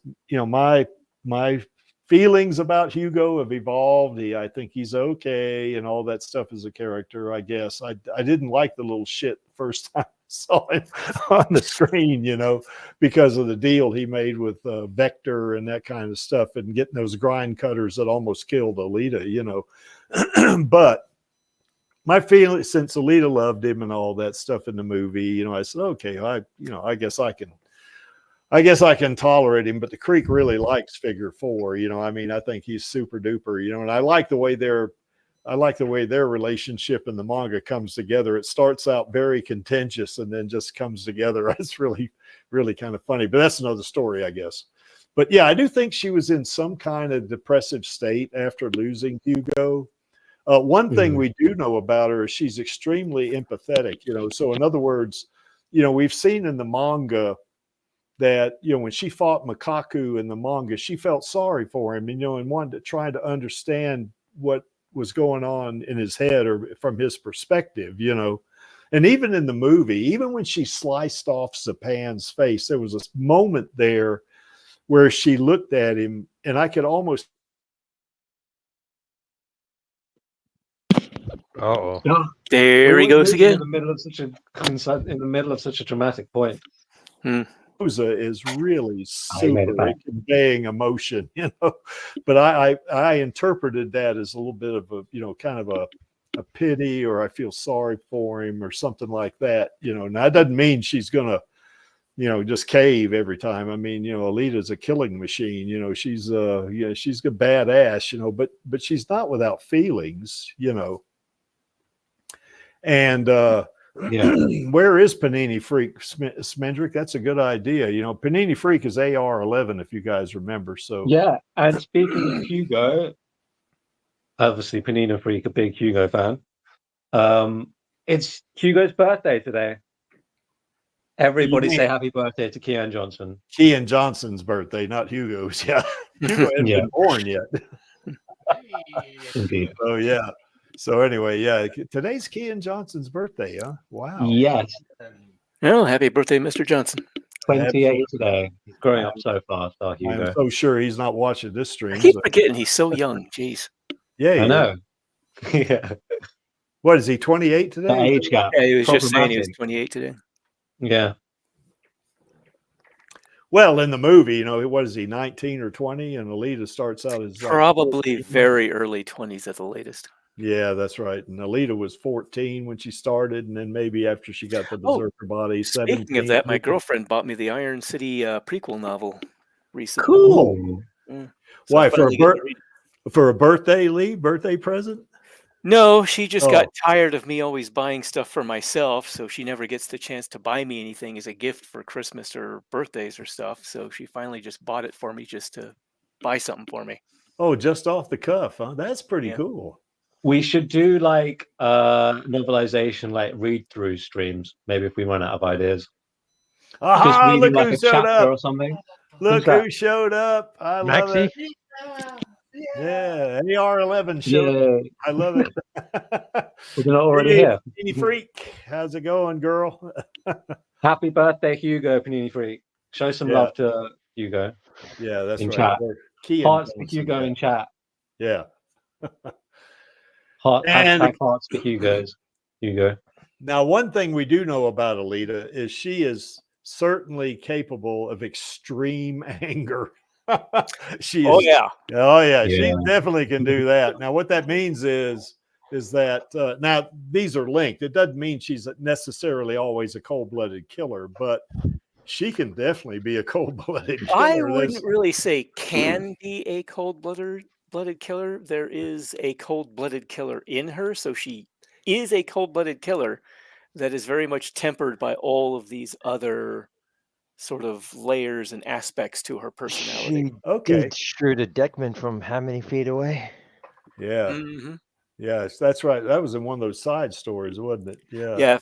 my feelings about Hugo have evolved. I think he's okay and all that stuff as a character, I guess. I didn't like the little shit first time I saw him on the screen, because of the deal he made with Vector and that kind of stuff, and getting those grind cutters that almost killed Alita, But my feeling, since Alita loved him and all that stuff in the movie, I said, okay, I guess I can tolerate him. But the Creek really likes figure 4, I think he's super duper, and I like the way their relationship in the manga comes together. It starts out very contentious and then just comes together. It's really, really kind of funny, but that's another story, I guess. But yeah, I do think she was in some kind of depressive state after losing Hugo. One thing we do know about her is she's extremely empathetic, so in other words, we've seen in the manga that, when she fought Makaku in the manga, she felt sorry for him, and wanted to try to understand what was going on in his head or from his perspective, and even in the movie, even when she sliced off Zapan's face, there was a moment there where she looked at him, and I could almost. Oh, there he goes again. In the middle of such a dramatic point. Rosa is really super at conveying emotion, but I interpreted that as a little bit of a, kind of a pity, or I feel sorry for him or something like that, Now that doesn't mean she's gonna, just cave every time. Alita's a killing machine, she's she's a badass, but she's not without feelings, And where is Panini Freak, Smendrick? That's a good idea. Panini Freak is AR-11, if you guys remember. So yeah, and speaking of Hugo, obviously Panini Freak, a big Hugo fan. It's Hugo's birthday today. Everybody say happy birthday to Kian Johnson. Kian Johnson's birthday, not Hugo's. Yeah, Hugo hasn't been born yet. Indeed. Oh yeah. So anyway, yeah, today's Kian Johnson's birthday, huh? Wow. Yes. Oh, happy birthday, Mr. Johnson. 28 today. He's growing up so fast, our Hugo. I'm so sure he's not watching this stream. I keep forgetting he's so young. Jeez. Yeah, I know. Yeah. What is he, 28 today? The age gap. Yeah, he was just saying he was 28 today. Yeah. Well, in the movie, what is he, 19 or 20? And Alita starts out as probably very early 20s at the latest. Yeah, that's right. And Alita was 14 when she started, and then maybe after she got the Berserker body, 17. Speaking of that, my girlfriend bought me the Iron City prequel novel recently. Cool. So why, for a birthday, Lee? Birthday present? No, she just got tired of me always buying stuff for myself, so she never gets the chance to buy me anything as a gift for Christmas or birthdays or stuff. So she finally just bought it for me just to buy something for me. Oh, just off the cuff, huh? That's pretty Yeah. cool. We should do like novelization, like read through streams. Maybe if we run out of ideas, just Aha! reading Look like who a showed chapter up! or something. Look that? who showed up! I love Maxi? it. Yeah, AR11 showed up. Yeah, I love it. we're not already Hey, here. Panini Freak, how's it going, girl? Happy birthday, Hugo Panini Freak. Show some Yeah. love to Hugo. Yeah, that's In right. chat. We're keying Hearts for down some Hugo chat. in chat. Yeah. Hashtag And hearts for Hugo's. Hugo. now, one thing we do know about Alita is she is certainly capable of extreme anger. She Oh is. yeah. Oh yeah, she Yeah. definitely can do that. Now, what that means is that now these are linked. It doesn't mean she's necessarily always a cold-blooded killer, but she can definitely be a cold-blooded killer. I wouldn't really say can be a cold-blooded killer. There is a cold-blooded killer in her, so she is a cold-blooded killer that is very much tempered by all of these other sort of layers and aspects to her personality. She Okay. did shoot a deckman from how many feet away? Yeah. Mhm. Yes, that's right. That was in one of those side stories, wasn't it? Yeah. Yeah,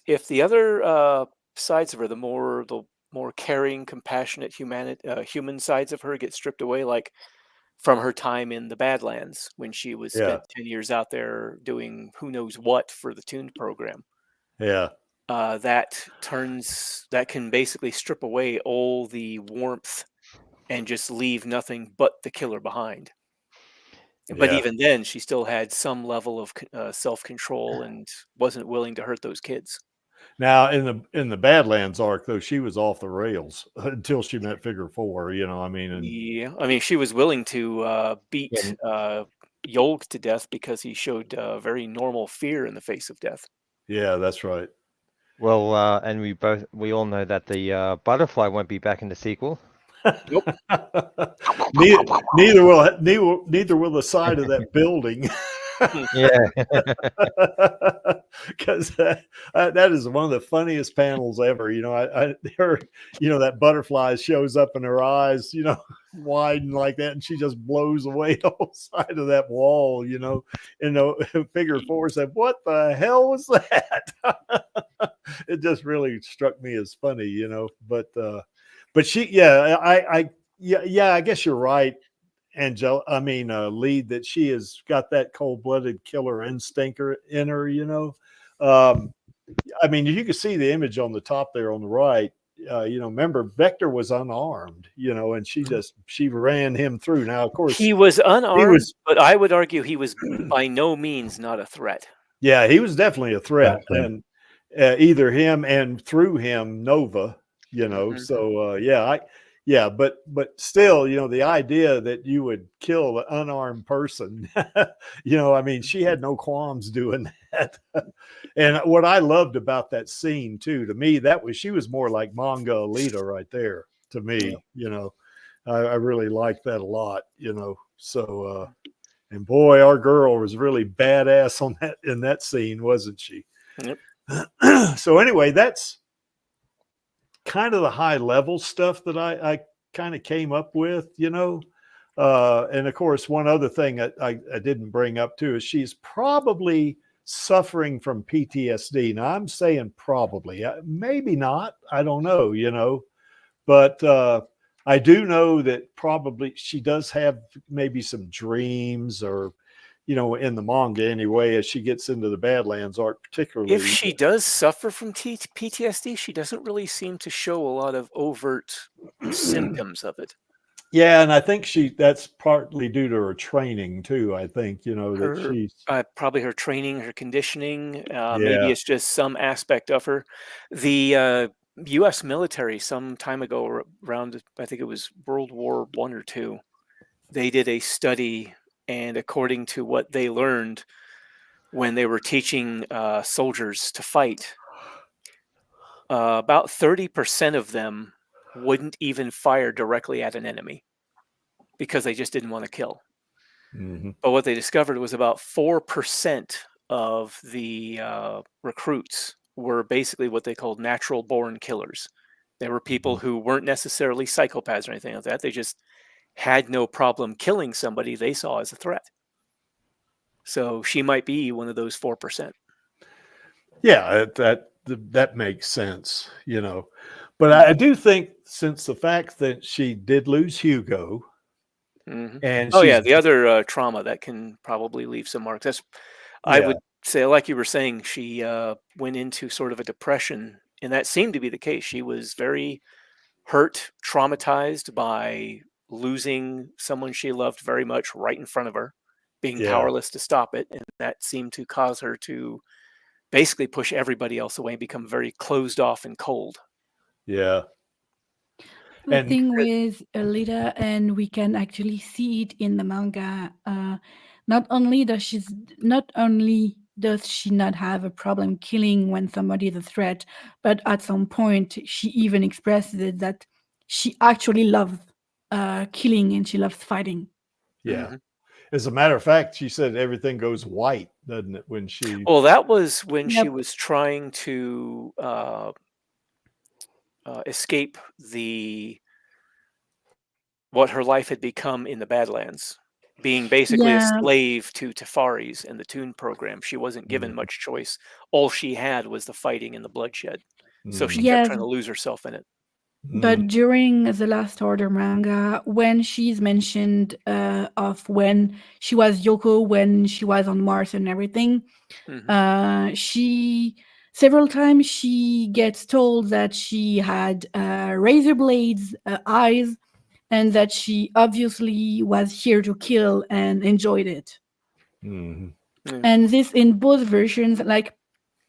if the other sides of her, the more caring, compassionate, human sides of her get stripped away, like from her time in the Badlands when she was Yeah. spent 10 years out there doing who knows what for the tuned program. Yeah. That can basically strip away all the warmth and just leave nothing but the killer behind. But Yeah. even then, she still had some level of self-control and wasn't willing to hurt those kids. Now, in the Badlands arc, though, she was off the rails until she met Figure 4. You know, I mean, and Yeah, I mean, she was willing to beat Yolk to death because he showed very normal fear in the face of death. yeah, that's right. Well, and we all know that the butterfly won't be back in the sequel. Nope. neither will the side of that building. Yeah. Because that is one of the funniest panels ever. You know, that butterfly shows up in her eyes, you know, widen like that, and she just blows away the whole side of that wall, you know. And Figure 4 said, "What the hell was that?" It just really struck me as funny, you know. But she, yeah, I guess you're right, Lead, that she has got that cold-blooded killer instinct in her, you know. I mean, you can see the image on the top there on the right. You know, remember Vector was unarmed, you know, and she ran him through. Now, of course, He was unarmed, but I would argue he was by no means not a threat. Yeah, he was definitely a threat, Exactly. and either him and through him Nova, you know. Mhm. So but still, you know, the idea that you would kill an unarmed person, you know, I mean, she had no qualms doing that. And what I loved about that scene too, to me, she was more like manga Alita right there to me. Yeah. You know, I really liked that a lot, you know. So and boy, our girl was really badass in that scene, wasn't she? Yep. So anyway, that's kind of the high level stuff that I kind of came up with, you know. And of course, one other thing I didn't bring up too is she's probably suffering from PTSD. Now I'm saying probably, maybe not, I don't know, you know, but I do know that probably she does have maybe some dreams, or, you know, in the manga anyway, as she gets into the Badlands arc particularly. If she does suffer from PTSD, she doesn't really seem to show a lot of overt symptoms of it. Yeah, and I think that's partly due to her training too. I think, you know, that she's Probably her training, her conditioning. Yeah. Maybe it's just some aspect of her. The U.S. military some time ago, around I think it was World War I or II, they did a study, and according to what they learned when they were teaching soldiers to fight, about 30% of them wouldn't even fire directly at an enemy because they just didn't want to kill. Mhm. But what they discovered was about 4% of the recruits were basically what they called natural born killers. They were people who weren't necessarily psychopaths or anything like that. They just had no problem killing somebody they saw as a threat. So she might be one of those 4%. Yeah, that makes sense, you know. But I do think, since the fact that she did lose Hugo, and Oh yeah, she's the other trauma that can probably leave some marks. That's, I yeah, would say, like you were saying, she went into sort of a depression, and that seemed to be the case. She was very hurt, traumatized by losing someone she loved very much right in front of her, being yeah, powerless to stop it, and that seemed to cause her to basically push everybody else away and become very closed off and cold. yeah, The and thing with Alita, and we can actually see it in the manga, not only does she not have a problem killing when somebody is a threat, but at some point she even expresses it that she actually loves killing and she loves fighting. yeah. As a matter of fact, she said everything goes white, doesn't it? When she Well, that was when she Yep. was trying to escape what her life had become in the Badlands, being basically a Yeah, slave to Tafaris and the Toon program. She wasn't given much choice. All she had was the fighting and the bloodshed. So she kept yes, trying to lose herself in it. but during the Last Order manga, when she's mentioned of when she was Yoko, when she was on Mars and everything, she several times she gets told that she had razor blades eyes, and that she obviously was here to kill and enjoyed it. Mhm. And this in both versions, like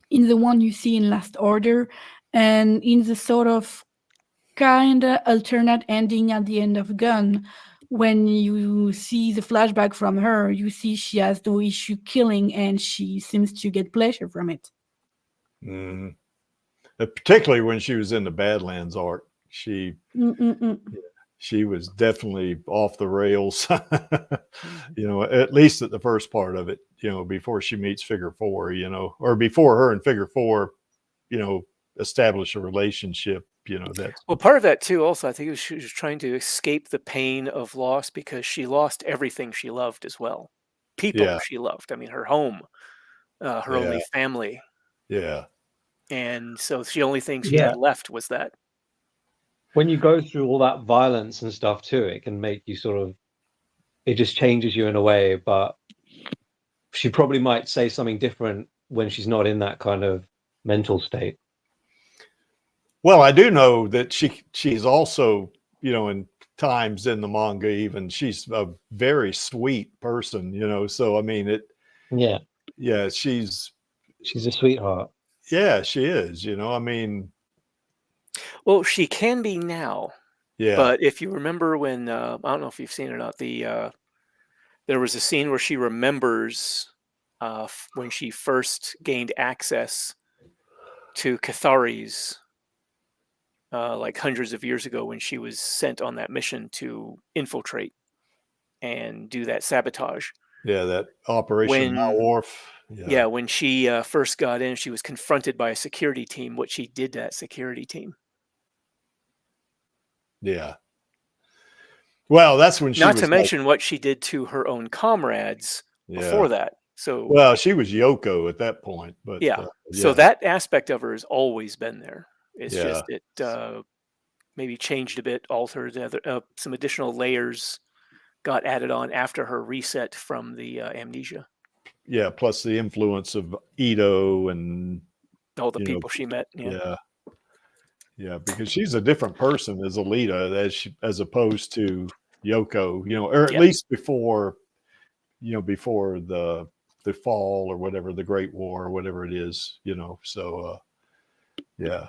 in the one you see in Last Order, and in the sort of kind of alternate ending at the end of Gun, when you see the flashback from her, you see she has no issue killing and she seems to get pleasure from it. Mhm. Particularly when she was in the Badlands arc, she was definitely off the rails. You know, at least at the first part of it, you know, before she meets Figure 4, you know, or before her and Figure 4, you know, establish a relationship, you know. That's Well, part of that too, also, I think she was trying to escape the pain of loss, because she lost everything she loved as well. People yeah, she loved. I mean, her home, her yeah, only family. yeah, And so the only thing she Yeah. had left was that. When you go through all that violence and stuff too, it can make you sort of, it just changes you in a way. But she probably might say something different when she's not in that kind of mental state. Well, I do know that she's also, you know, in times in the manga, even she's a very sweet person, you know. So I mean, yeah, She's a sweetheart. yeah, she is, you know. I mean, Well, she can be now, yeah, but if you remember when, I don't know if you've seen it or not, there was a scene where she remembers when she first gained access to Catharis, like hundreds of years ago, when she was sent on that mission to infiltrate and do that sabotage. yeah, that Operation When Malorf, Yeah, when she first got in, she was confronted by a security team. What she did to that security team. yeah. Well, that's when she Not to was like, mention what she did to her own comrades yeah. before that. So Well, she was Yoko at that point, but yeah, so yeah, that aspect of her has always been there. It's yeah, just it maybe changed a bit, altered, some additional layers got added on after her reset from the amnesia. yeah. Plus the influence of Ito and, All the you know, people she met. Yeah. yeah, yeah, because she's a different person as Alita as opposed to Yoko, you know, or at Yeah. least before, you know, before the fall or whatever, the Great War or whatever it is, you know. So yeah.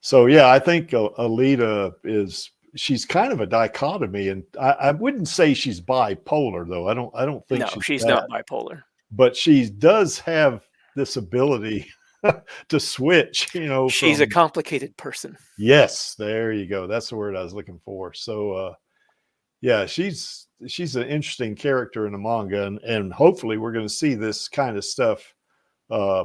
So yeah, I think Alita she's kind of a dichotomy, and I wouldn't say she's bipolar though. I don't think No, she's she's that, not bipolar. but she does have this ability to switch, you know, She's a from complicated person. yes, there you go. That's the word I was looking for. So yeah, she's an interesting character in the manga, and hopefully we're going to see this kind of stuff uh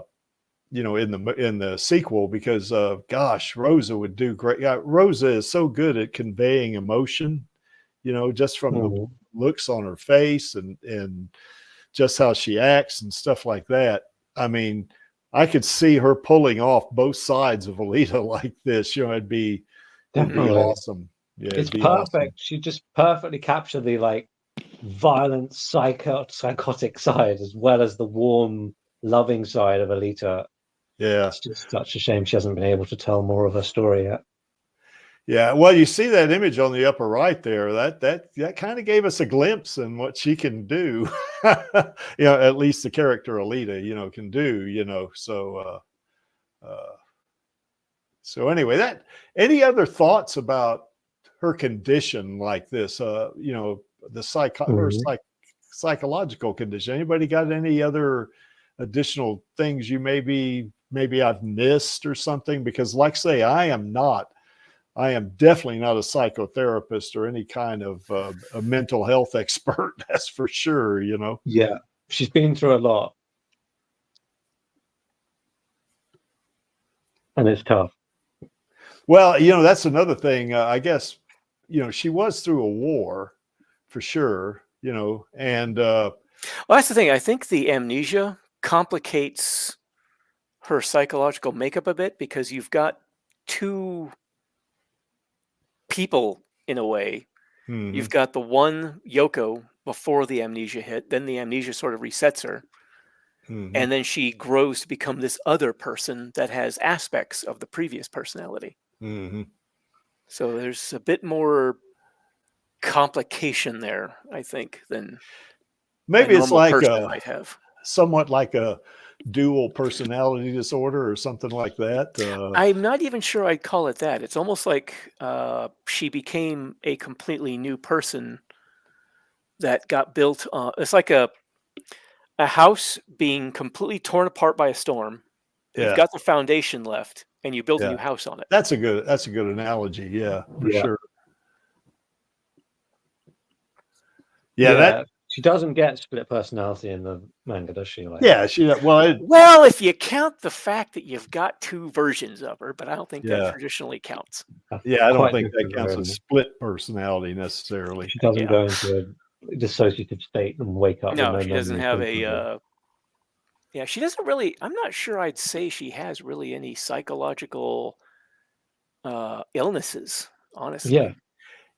you know, in the sequel, because gosh, Rosa would do great. Yeah, Rosa is so good at conveying emotion, you know, just from the Mhm. looks on her face and just how she acts and stuff like that. I mean, I could see her pulling off both sides of Alita like this. You know, it'd be Definitely. awesome. Yeah, It's it'd be perfect. awesome. She just perfectly captured the like violent, psychotic side as well as the warm, loving side of Alita. Yeah. It's just such a shame she hasn't been able to tell more of her story yet. Yeah, well, you see that image on the upper right there. That kind of gave us a glimpse in what she can do. You know, at least the character Alita, you know, can do. You know, so anyway, that any other thoughts about her condition like this? You know, the psychological condition. Anybody got any other additional things you maybe I've missed or something? Because, like I say, I am definitely not a psychotherapist or any kind of a mental health expert. That's for sure. You know. Yeah, she's been through a lot, and it's tough. Well, you know, that's another thing. I guess, you know, she was through a war for sure, you know, and Well, that's the thing. I think the amnesia complicates her psychological makeup a bit because you've got two people in a way. mhm, You've got the one Yoko before the amnesia hit, then the amnesia sort of resets her, mhm. and then she grows to become this other person that has aspects of the previous personality. Mhm. So there's a bit more complication there, I think, than Maybe a it's normal like person might have. somewhat like a dual personality disorder or something like that. I'm not even sure I'd call it that. It's almost like she became a completely new person that got built. It's like a house being completely torn apart by a storm. You've Yeah, got the foundation left, and you build a yeah. new house on it. That's a good analogy. Yeah, for Yeah. sure. Yeah, that. She doesn't get split personality in the manga, does she? Like, Yeah, she. Well, Well, if you count the fact that you've got two versions of her, but I don't think that Yeah. traditionally counts. yeah, I don't quite think that different, counts really. as split personality necessarily. She doesn't Yeah. go into a dissociative state and wake up. No, with she doesn't memories have instantly. yeah, she doesn't really. I'm not sure I'd say she has really any psychological illnesses, honestly. Yeah.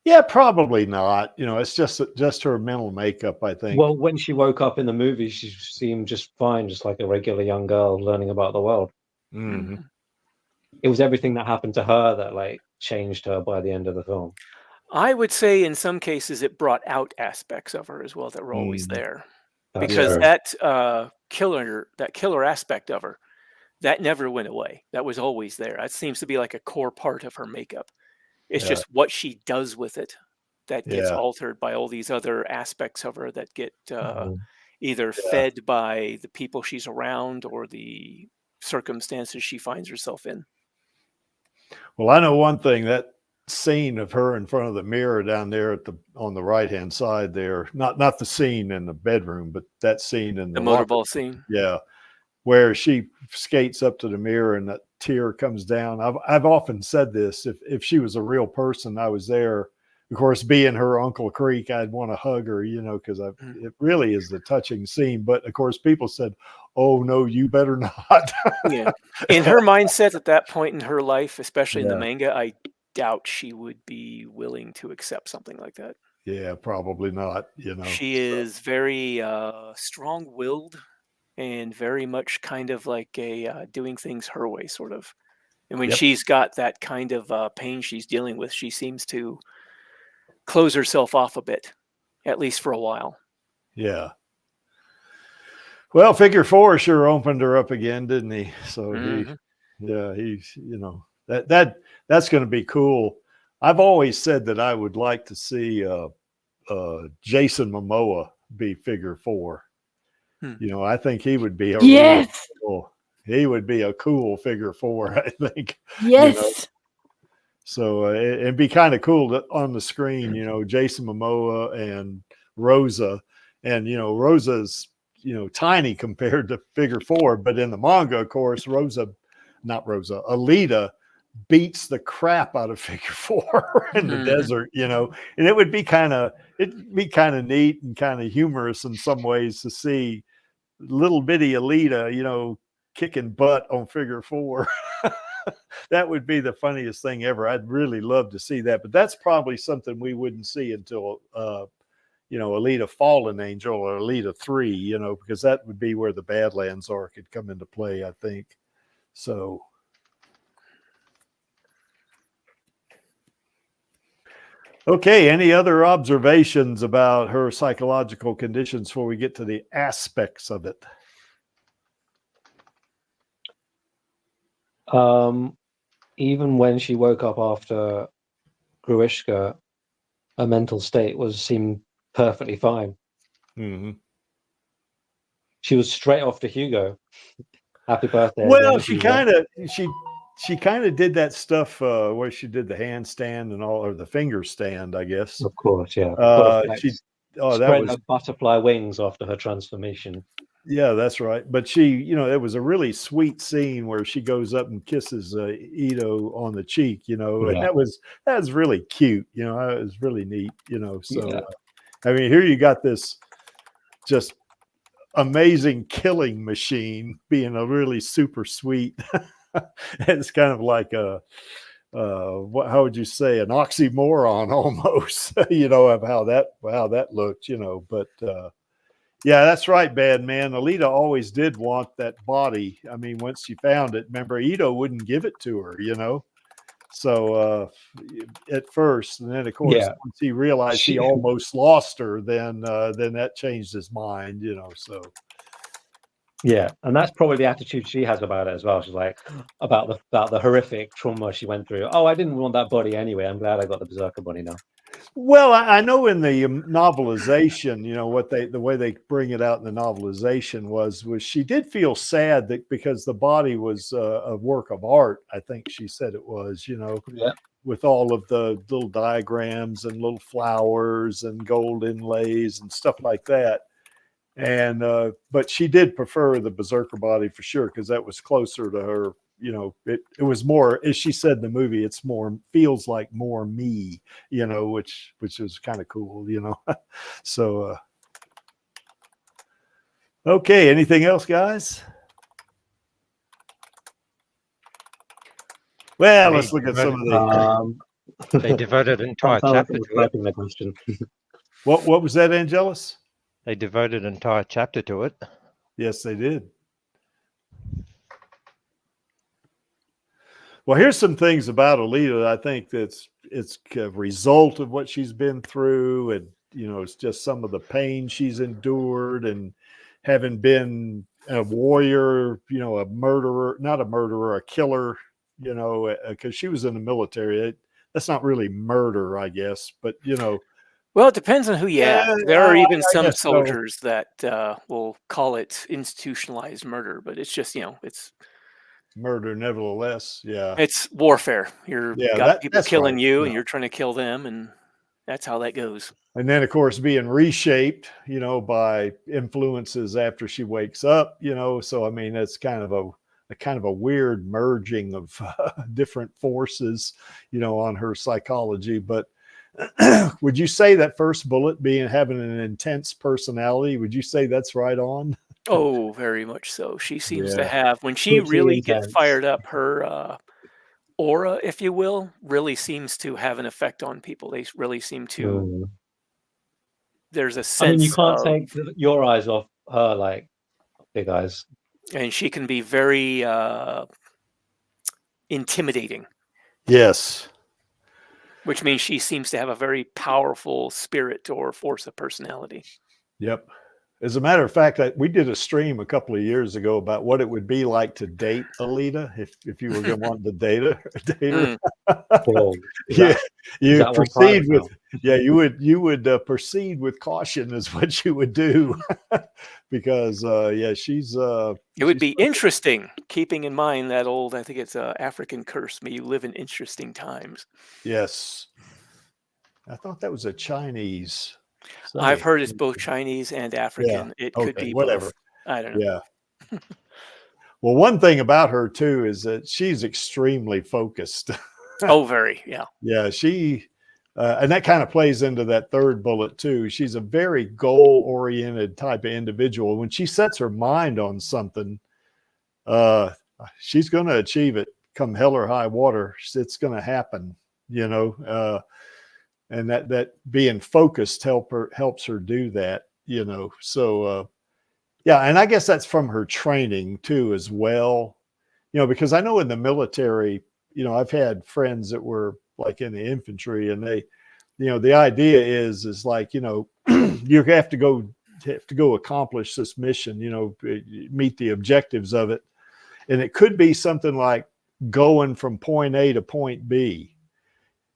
Yeah, probably not. You know, it's just her mental makeup, I think. Well, when she woke up in the movie, she seemed just fine, just like a regular young girl learning about the world. Mhm. Mhm. It was everything that happened to her that like changed her by the end of the film. I would say in some cases it brought out aspects of her as well that were always Mhm. there. That's Because true. that killer aspect of her, that never went away. That was always there. That seems to be like a core part of her makeup. It's Yeah. just what she does with it that gets Yeah. altered by all these other aspects of her that get Mhm. either Yeah. fed by the people she's around or the circumstances she finds herself in. Well, I know one thing, that scene of her in front of the mirror down there on the right hand side there, not the scene in the bedroom, but that scene in The the locker motorball room. scene. Yeah, where she skates up to the mirror and that tear comes down. I've often said this: if she was a real person, I was there. Of course, being her Uncle Creek, I'd want to hug her, you know, because it really is a touching scene. But of course, people said, "Oh no, you better not." Yeah. In her mindset at that point in her life, especially in the Yeah. manga, I doubt she would be willing to accept something like that. Yeah, probably not. You know, She so, is very strong-willed and very much kind of like a doing things her way sort of. And when Yep. she's got that kind of pain she's dealing with, she seems to close herself off a bit, at least for a while. Yeah. Well, Figure 4 sure opened her up again, didn't he? So Mhm. he's, you know, that's going to be cool. I've always said that I would like to see Jason Momoa be Figure 4. Hmm. You know, I think he would be Yes. he would be a cool Figure 4, I think. Yes. You know? So it'd be kind of cool on the screen, you know, Jason Momoa and Rosa. And, you know, Rosa's, you know, tiny compared to Figure 4. But in the manga, of course, Alita beats the crap out of figure 4 in the desert, you know, and it'd be kind of neat and kind of humorous in some ways to see little bitty Alita, you know, kicking butt on figure 4. That would be the funniest thing ever. I'd really love to see that, but that's probably something we wouldn't see until you know, Alita Fallen Angel or Alita 3, you know, because that would be where the Badlands arc could come into play, I think. So okay, any other observations about her psychological conditions before we get to the aspects of it? Even when she woke up after Gruishka, her mental state seemed perfectly fine. Mm-hmm. She was straight off to Hugo. Happy birthday. Well, again, she Hugo. kind of did that stuff where she did the handstand and all, or the finger stand, I guess. Of course, yeah. That was her butterfly wings after her transformation. Yeah, that's right. But she, you know, it was a really sweet scene where she goes up and kisses Ito on the cheek, you know, and that was really cute. You know, it was really neat, you know. So, I mean, here you got this just amazing killing machine being a really super sweet. It's kind of like a, how would you say, an oxymoron almost, you know, of how that looked, you know, but, yeah, that's right, Bad Man. Alita always did want that body. I mean, once she found it, remember, Ito wouldn't give it to her, you know? So at first, and then of course, once he realized he almost lost her, then that changed his mind, you know, so. Yeah, and that's probably the attitude she has about it as well. She's like, about the horrific trauma she went through. Oh, I didn't want that body anyway. I'm glad I got the Berserker body now. Well, I know in the novelization, you know, the way they bring it out in the novelization was she did feel sad that because the body was a work of art. I think she said it was, you know, with all of the little diagrams and little flowers and gold inlays and stuff like that. And but she did prefer the Berserker body for sure, because that was closer to her. You know, it was more, as she said in the movie, it's more, feels like more me, you know, which was kind of cool, you know. So okay, anything else, guys? Well, let's look at some of the they devoted an entire chapter to it. Question. What was that, Angelus? They devoted an entire chapter to it. Yes, they did. Well, here's some things about Alita. I think it's a result of what she's been through, and you know, it's just some of the pain she's endured, and having been a warrior, you know, a killer, you know, because she was in the military. That's not really murder, I guess, but you know. Well, it depends on who you ask. There are even some soldiers that will call it institutionalized murder, but it's just, you know, it's murder nevertheless. Yeah, it's warfare. Got people killing you, and you're trying to kill them, and that's how that goes. And then, of course, being reshaped, you know, by influences after she wakes up, you know. So, I mean, it's kind of a weird merging of different forces, you know, on her psychology. But would you say that first bullet having an intense personality, would you say that's right on? Oh, very much so. She seems to have, when she really gets fired up, her aura, if you will, really seems to have an effect on people. They really seem to. There's a sense. I mean, you can't take your eyes off her, like big eyes. And she can be very intimidating. Yes. Which means she seems to have a very powerful spirit or force of personality. Yep. As a matter of fact, we did a stream a couple of years ago about what it would be like to date Alita if you were going to want to date her. You would proceed with caution is what you would do, because she's. It would be interesting, keeping in mind that old, I think it's African curse. May you live in interesting times. Yes, I thought that was a Chinese. I've heard it's both Chinese and African. It could be whatever. both. I don't know. Yeah. Well, one thing about her too is that she's extremely focused. Oh, very, yeah. Yeah, and that kind of plays into that third bullet too. She's a very goal-oriented type of individual. When she sets her mind on something, she's going to achieve it. Come hell or high water, it's going to happen. And that being focused helps her do that. So yeah, and I guess that's from her training too, as well. Because I know in the military, I've had friends that were like in the infantry, and they, the idea is like, you have to go accomplish this mission, meet the objectives of it. And it could be something like going from point A to point B.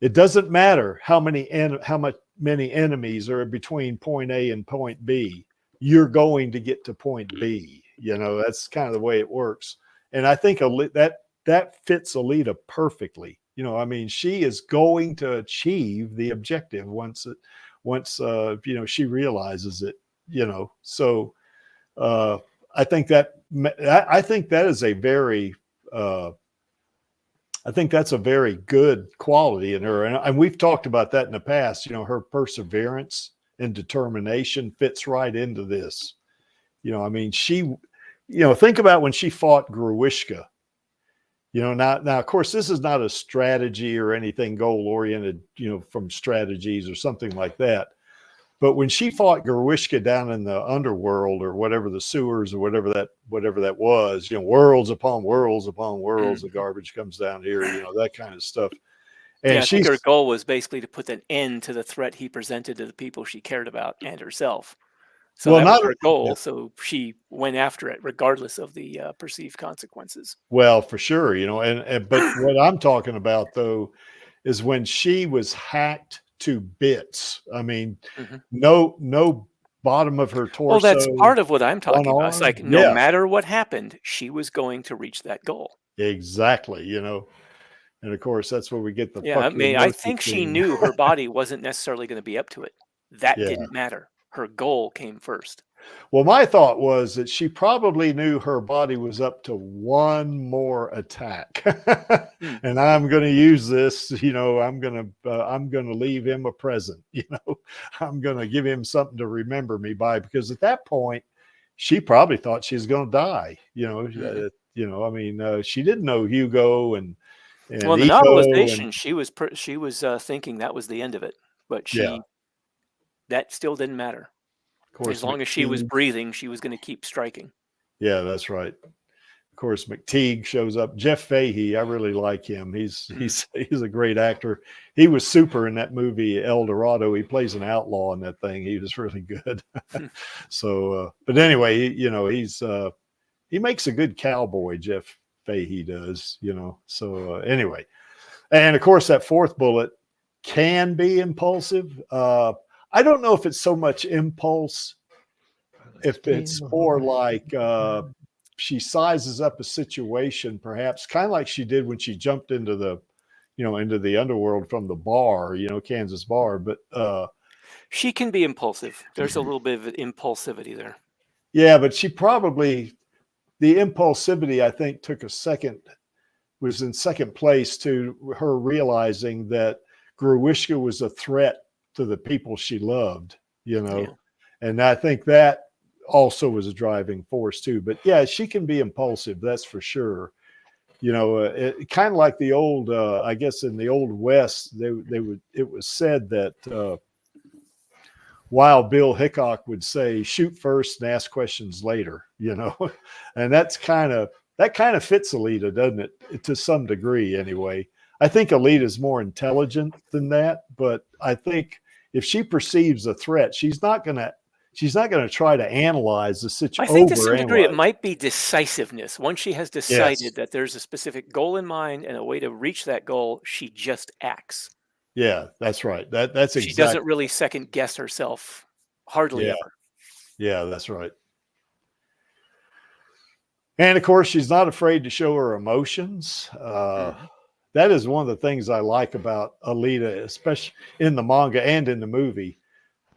It doesn't matter how many enemies are between point A and point B. You're going to get to point B. That's kind of the way it works. And I think that fits Alita perfectly. She is going to achieve the objective once she realizes it. So I think that is a very I think that's a very good quality in her, and we've talked about that in the past. Her perseverance and determination fits right into this. She, think about when she fought Gruishka. Now, of course, this is not a strategy or anything goal-oriented, from strategies or something like that. But when she fought Gruishka down in the underworld or whatever, the sewers or whatever that was, worlds upon worlds upon worlds of garbage comes down here, that kind of stuff. And I think her goal was basically to put an end to the threat he presented to the people she cared about and herself. So that was her goal. Yeah. So she went after it regardless of the perceived consequences. Well, for sure, but what I'm talking about though is when she was hacked to bits. No bottom of her torso. Well, that's part of what I'm talking about. It's like no matter what happened, she was going to reach that goal. Exactly, and of course that's where we get the I think she knew her body wasn't necessarily going to be up to it. That didn't matter. Her goal came first. Well, my thought was that she probably knew her body was up to one more attack, and I'm going to use this. I'm going to leave him a present. I'm going to give him something to remember me by, because at that point, she probably thought she was going to die. She didn't know Hugo and well, the novelization, she was thinking that was the end of it, but that still didn't matter. Of course, as long as she was breathing, she was going to keep striking. Yeah, that's right. Of course, McTeague shows up. Jeff Fahey, I really like him. He's a great actor. He was super in that movie El Dorado. He plays an outlaw in that thing. He was really good. So, but anyway, he makes a good cowboy. Jeff Fahey does. So anyway, and of course that fourth bullet can be impulsive. I don't know if it's so much impulse, if it's more like she sizes up a situation, perhaps kind of like she did when she jumped into the underworld from the bar, Kansas bar. But she can be impulsive. There's a little bit of impulsivity there. Yeah, but the impulsivity, I think, was in second place to her realizing that Gruishka was a threat to the people she loved, and I think that also was a driving force too. But yeah, she can be impulsive, that's for sure. It kind of like the old, I guess in the old West, it was said that Wild Bill Hickok would say, "Shoot first and ask questions later," and that kind of fits Alita, doesn't it? To some degree, anyway. I think Alita is more intelligent than that, but I think if she perceives a threat, she's not going to try to analyze the situation. I think to some degree it might be decisiveness. Once she has decided that there's a specific goal in mind and a way to reach that goal, she just acts. Yeah, that's right. That's exactly. She doesn't really second guess herself, hardly ever. Yeah, that's right. And of course, she's not afraid to show her emotions. That is one of the things I like about Alita, especially in the manga and in the movie.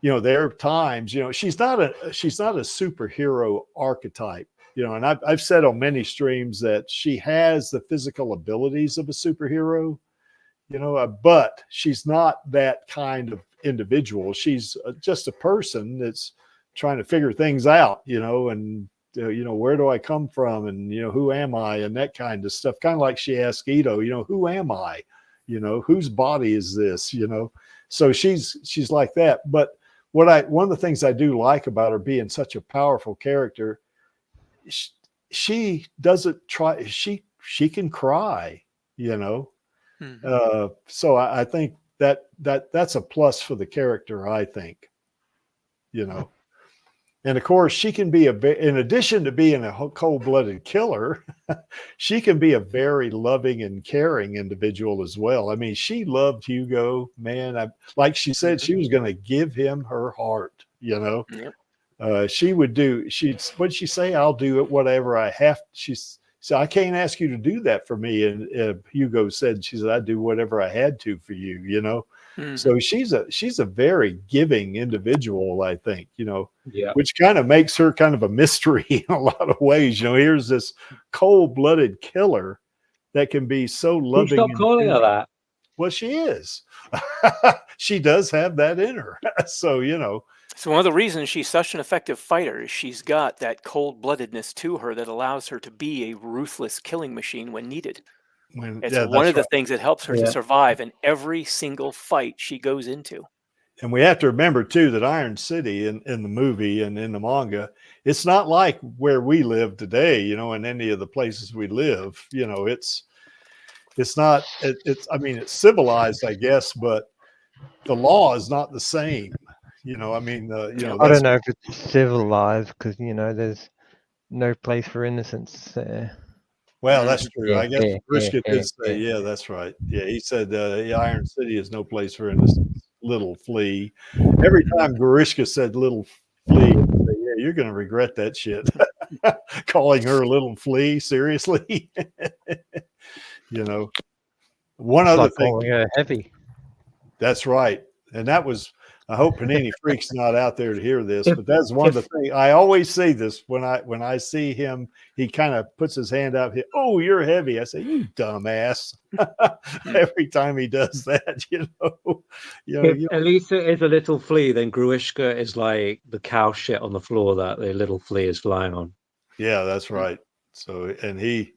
There are times, she's not a superhero archetype. you know, and I've said on many streams that she has the physical abilities of a superhero, you know, but she's not that kind of individual. She's just a person that's trying to figure things out, you know, and you know, where do I come from, and you know, who am I, and that kind of stuff. Kind of like she asked Ito, you know, who am I, you know, whose body is this, you know. So she's like that. But one of the things I do like about her being such a powerful character, she doesn't try. She can cry, you know. So I think that's a plus for the character, I think, you know. And of course, she can be in addition to being a cold-blooded killer, she can be a very loving and caring individual as well. I mean, she loved Hugo, man. Like she said, she was going to give him her heart, you know. She would do, what'd she say? I'll do it, whatever I have. She said, I can't ask you to do that for me. And Hugo said, she said, I'd do whatever I had to for you, you know. So she's a very giving individual, I think, you know, which kind of makes her kind of a mystery in a lot of ways. You know, here's this cold-blooded killer that can be so loving. Stop calling her that. Well, she is. She does have that in her. So, you know. So one of the reasons she's such an effective fighter is she's got that cold-bloodedness to her that allows her to be a ruthless killing machine when needed. It's one of the things that helps her to survive in every single fight she goes into. And we have to remember, too, that Iron City in the movie and in the manga, it's not like where we live today, you know, in any of the places we live. You know, it's not, I mean, it's civilized, I guess, but the law is not the same. You know, I mean, you know, I don't know if it's civilized because, you know, there's no place for innocence there. Well, that's true. I guess Grishka did say, yeah, that's right. Yeah, he said Iron City is no place for innocence. Little flea. Every time Grishka said little flea, say, yeah, you're going to regret that shit. Calling her a little flea, seriously. You know, one other thing. Calling her heavy. That's right. And that was, I hope Panini Freak's not out there to hear this, but that's one of the things I always say this when I see him, he kind of puts his hand out here. Oh, you're heavy. I say, you dumbass. Every time he does that, you know. If Alita is a little flea, then Gruishka is like the cow shit on the floor that the little flea is flying on. Yeah, that's right. So, and he,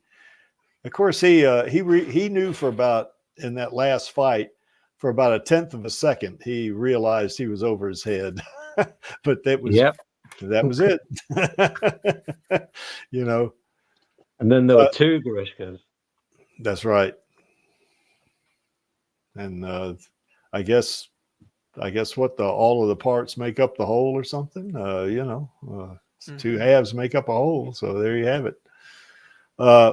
of course, he knew for about, in that last fight, for about a tenth of a second, he realized he was over his head. But that was it. You know. And then there were two Grishkas. That's right. And I guess what all of the parts make up the whole or something. You know, two halves make up a whole. So there you have it.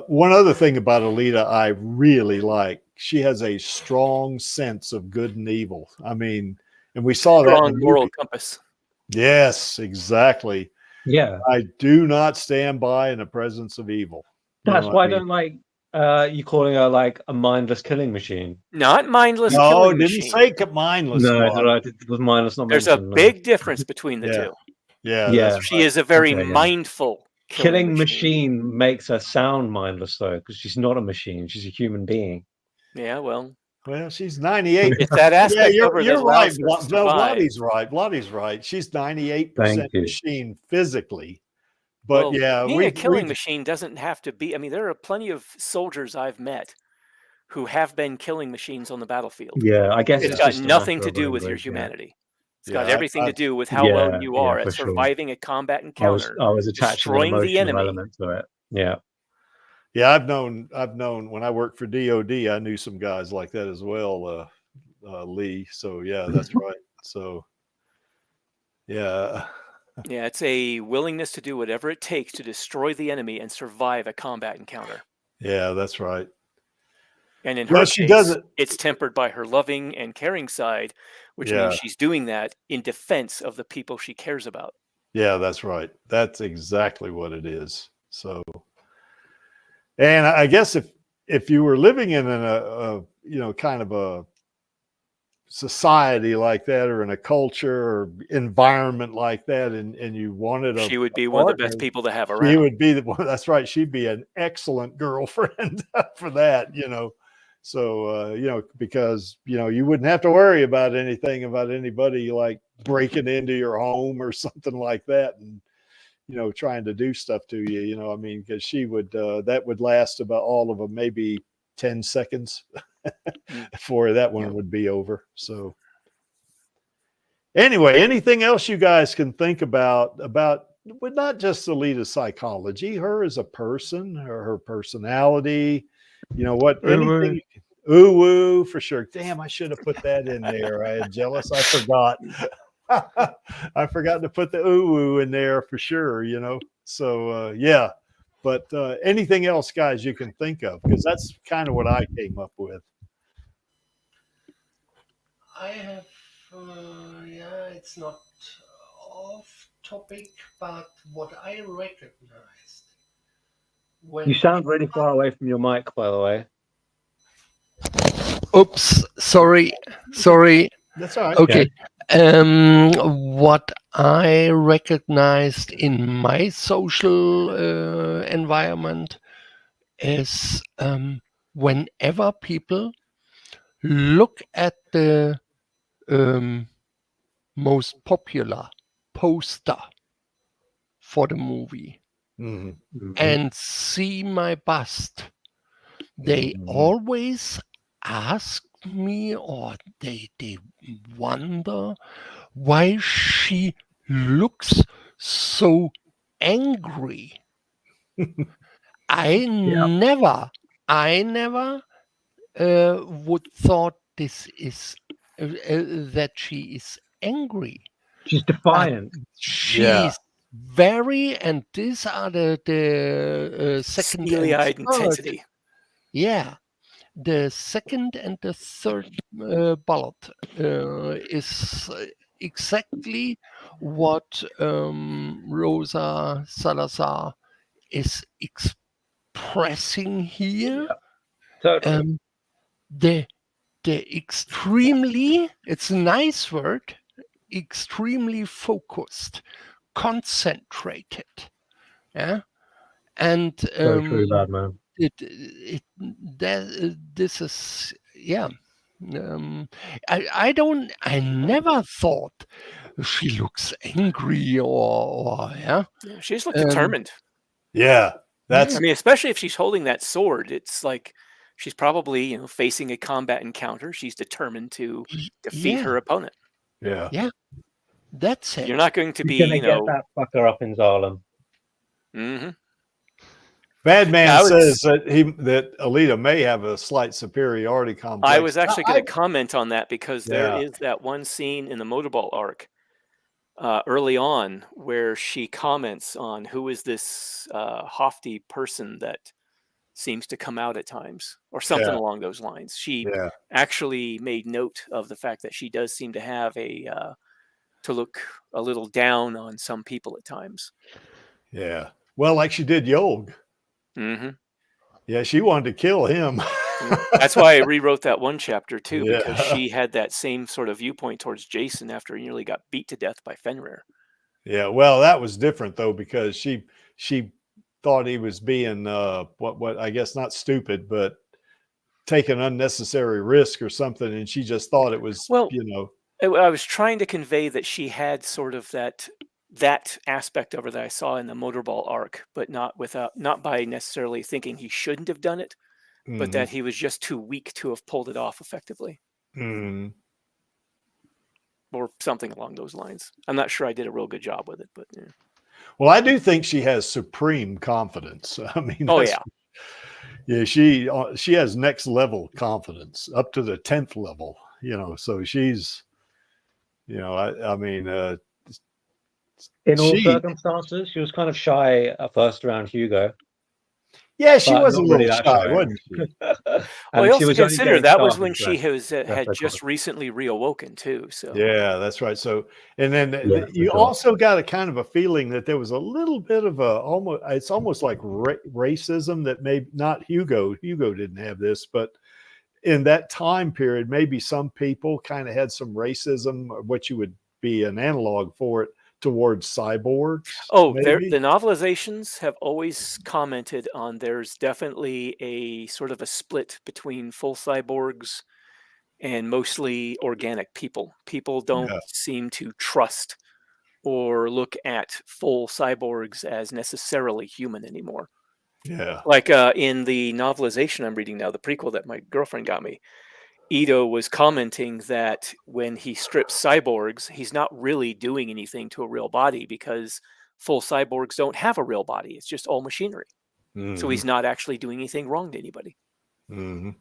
One other thing about Alita I really like, she has a strong sense of good and evil. I mean, and we saw that in the moral movie. compass. Yes, exactly. Yeah. I do not stand by in the presence of evil. That's why I don't like you calling her like a mindless killing machine. Not mindless no, killing didn't machine. say mindless. No, it was mindless, not There's mentioned. a big difference between the two. Yeah, yeah. that's She is a very mindful killing machine makes her sound mindless though, because she's not a machine, she's a human being. Yeah, well, she's 98. It's that aspect yeah, of her you're that right. allows her to survive. Blottie's right. She's 98% machine physically. But well, being a killing machine doesn't have to be. I mean, there are plenty of soldiers I've met who have been killing machines on the battlefield. Yeah, I guess it's got nothing to do with your humanity. It's got everything to do with how well you are at surviving a combat encounter. I was attaching an emotional element to it. Yeah. Yeah, I've known when I worked for DOD, I knew some guys like that as well, Lee. So yeah, that's right. So yeah. Yeah, it's a willingness to do whatever it takes to destroy the enemy and survive a combat encounter. Yeah, that's right. And in her case, it's tempered by her loving and caring side, which means she's doing that in defense of the people she cares about. Yeah, that's right. That's exactly what it is. So, and I guess if you were living in a kind of a society like that, or in a culture or environment like that, and you wanted She a would be one of the best partner, people to have she around. would be the one. That's right. She'd be an excellent girlfriend for that, So, because, you wouldn't have to worry about anything about anybody like breaking into your home or something like that. And, trying to do stuff to you, I mean, because she would, that would last about all of them, maybe 10 seconds before that one would be over. So anyway, anything else you guys can think about with not just Alita's psychology, her as a person, or her personality, anything. Ooh woo for sure. Damn, I should have put that in there. I am jealous. I forgot. I forgot to put the ooh woo in there for sure, So yeah. But anything else, guys, you can think of, because that's kind of what I came up with. I have, it's not off topic, but what I recognized when You sound really far away from your mic, by the way. Oops, sorry. That's all right. Okay. What I recognized in my social environment is whenever people look at the most popular poster for the movie and see my bust, they always ask me, or they wonder why she looks so angry. I never would thought this is that she is angry. She's defiant. She's very, and these are the second and Steely-eyed third. intensity. Yeah, the second and the third bullet is exactly what Rosa Salazar is expressing here. Totally. The extremely, it's a nice word, extremely focused, concentrated, yeah, and So true, bad man. this is, yeah. I never thought she looks angry or Yeah, she just looked determined. Yeah, I mean, especially if she's holding that sword, it's like she's probably, facing a combat encounter. She's determined to defeat her opponent. Yeah. That's it. You're not going to be, Gonna get that fucker up in Harlem. Bad Man says that Alita may have a slight superiority complex. I was actually going to comment on that, because there is that one scene in the Motorball arc early on where she comments on who is this hofty person that seems to come out at times, or something along those lines. She actually made note of the fact that she does seem to have to look a little down on some people at times. Yeah. Well, like she did Yog. Yeah, she wanted to kill him. That's why I rewrote that one chapter too, because she had that same sort of viewpoint towards Jason after he nearly got beat to death by Fenrir. Yeah, well, that was different though, because she thought he was being what I guess not stupid, but taking unnecessary risk or something, and she just thought it was, I was trying to convey that she had sort of that aspect of her that I saw in the Motorball arc, but not by necessarily thinking he shouldn't have done it, but that he was just too weak to have pulled it off effectively. Or something along those lines. I'm not sure I did a real good job with it, but yeah. Well, I do think she has supreme confidence. I mean, she has next level confidence, up to the 10th level, so she's, I mean, in all circumstances, she was kind of shy at first around Hugo. Yeah, she was a little shy, wasn't she? Well, you also consider that was when she had just recently reawoken too. So yeah, that's right. So, and then you also got a kind of a feeling that there was a little bit of it's almost like racism, that maybe not Hugo didn't have this, but in that time period, maybe some people kind of had some racism, or what you would be an analog for it, towards cyborgs. Oh, maybe. the novelizations have always commented on there's definitely a sort of a split between full cyborgs and mostly organic people. People don't Yeah. seem to trust or look at full cyborgs as necessarily human anymore. Yeah. Like in the novelization I'm reading now, the prequel that my girlfriend got me, Ito was commenting that when he strips cyborgs, he's not really doing anything to a real body because full cyborgs don't have a real body. It's just all machinery. So Mhm. he's not actually doing anything wrong to anybody. Mhm.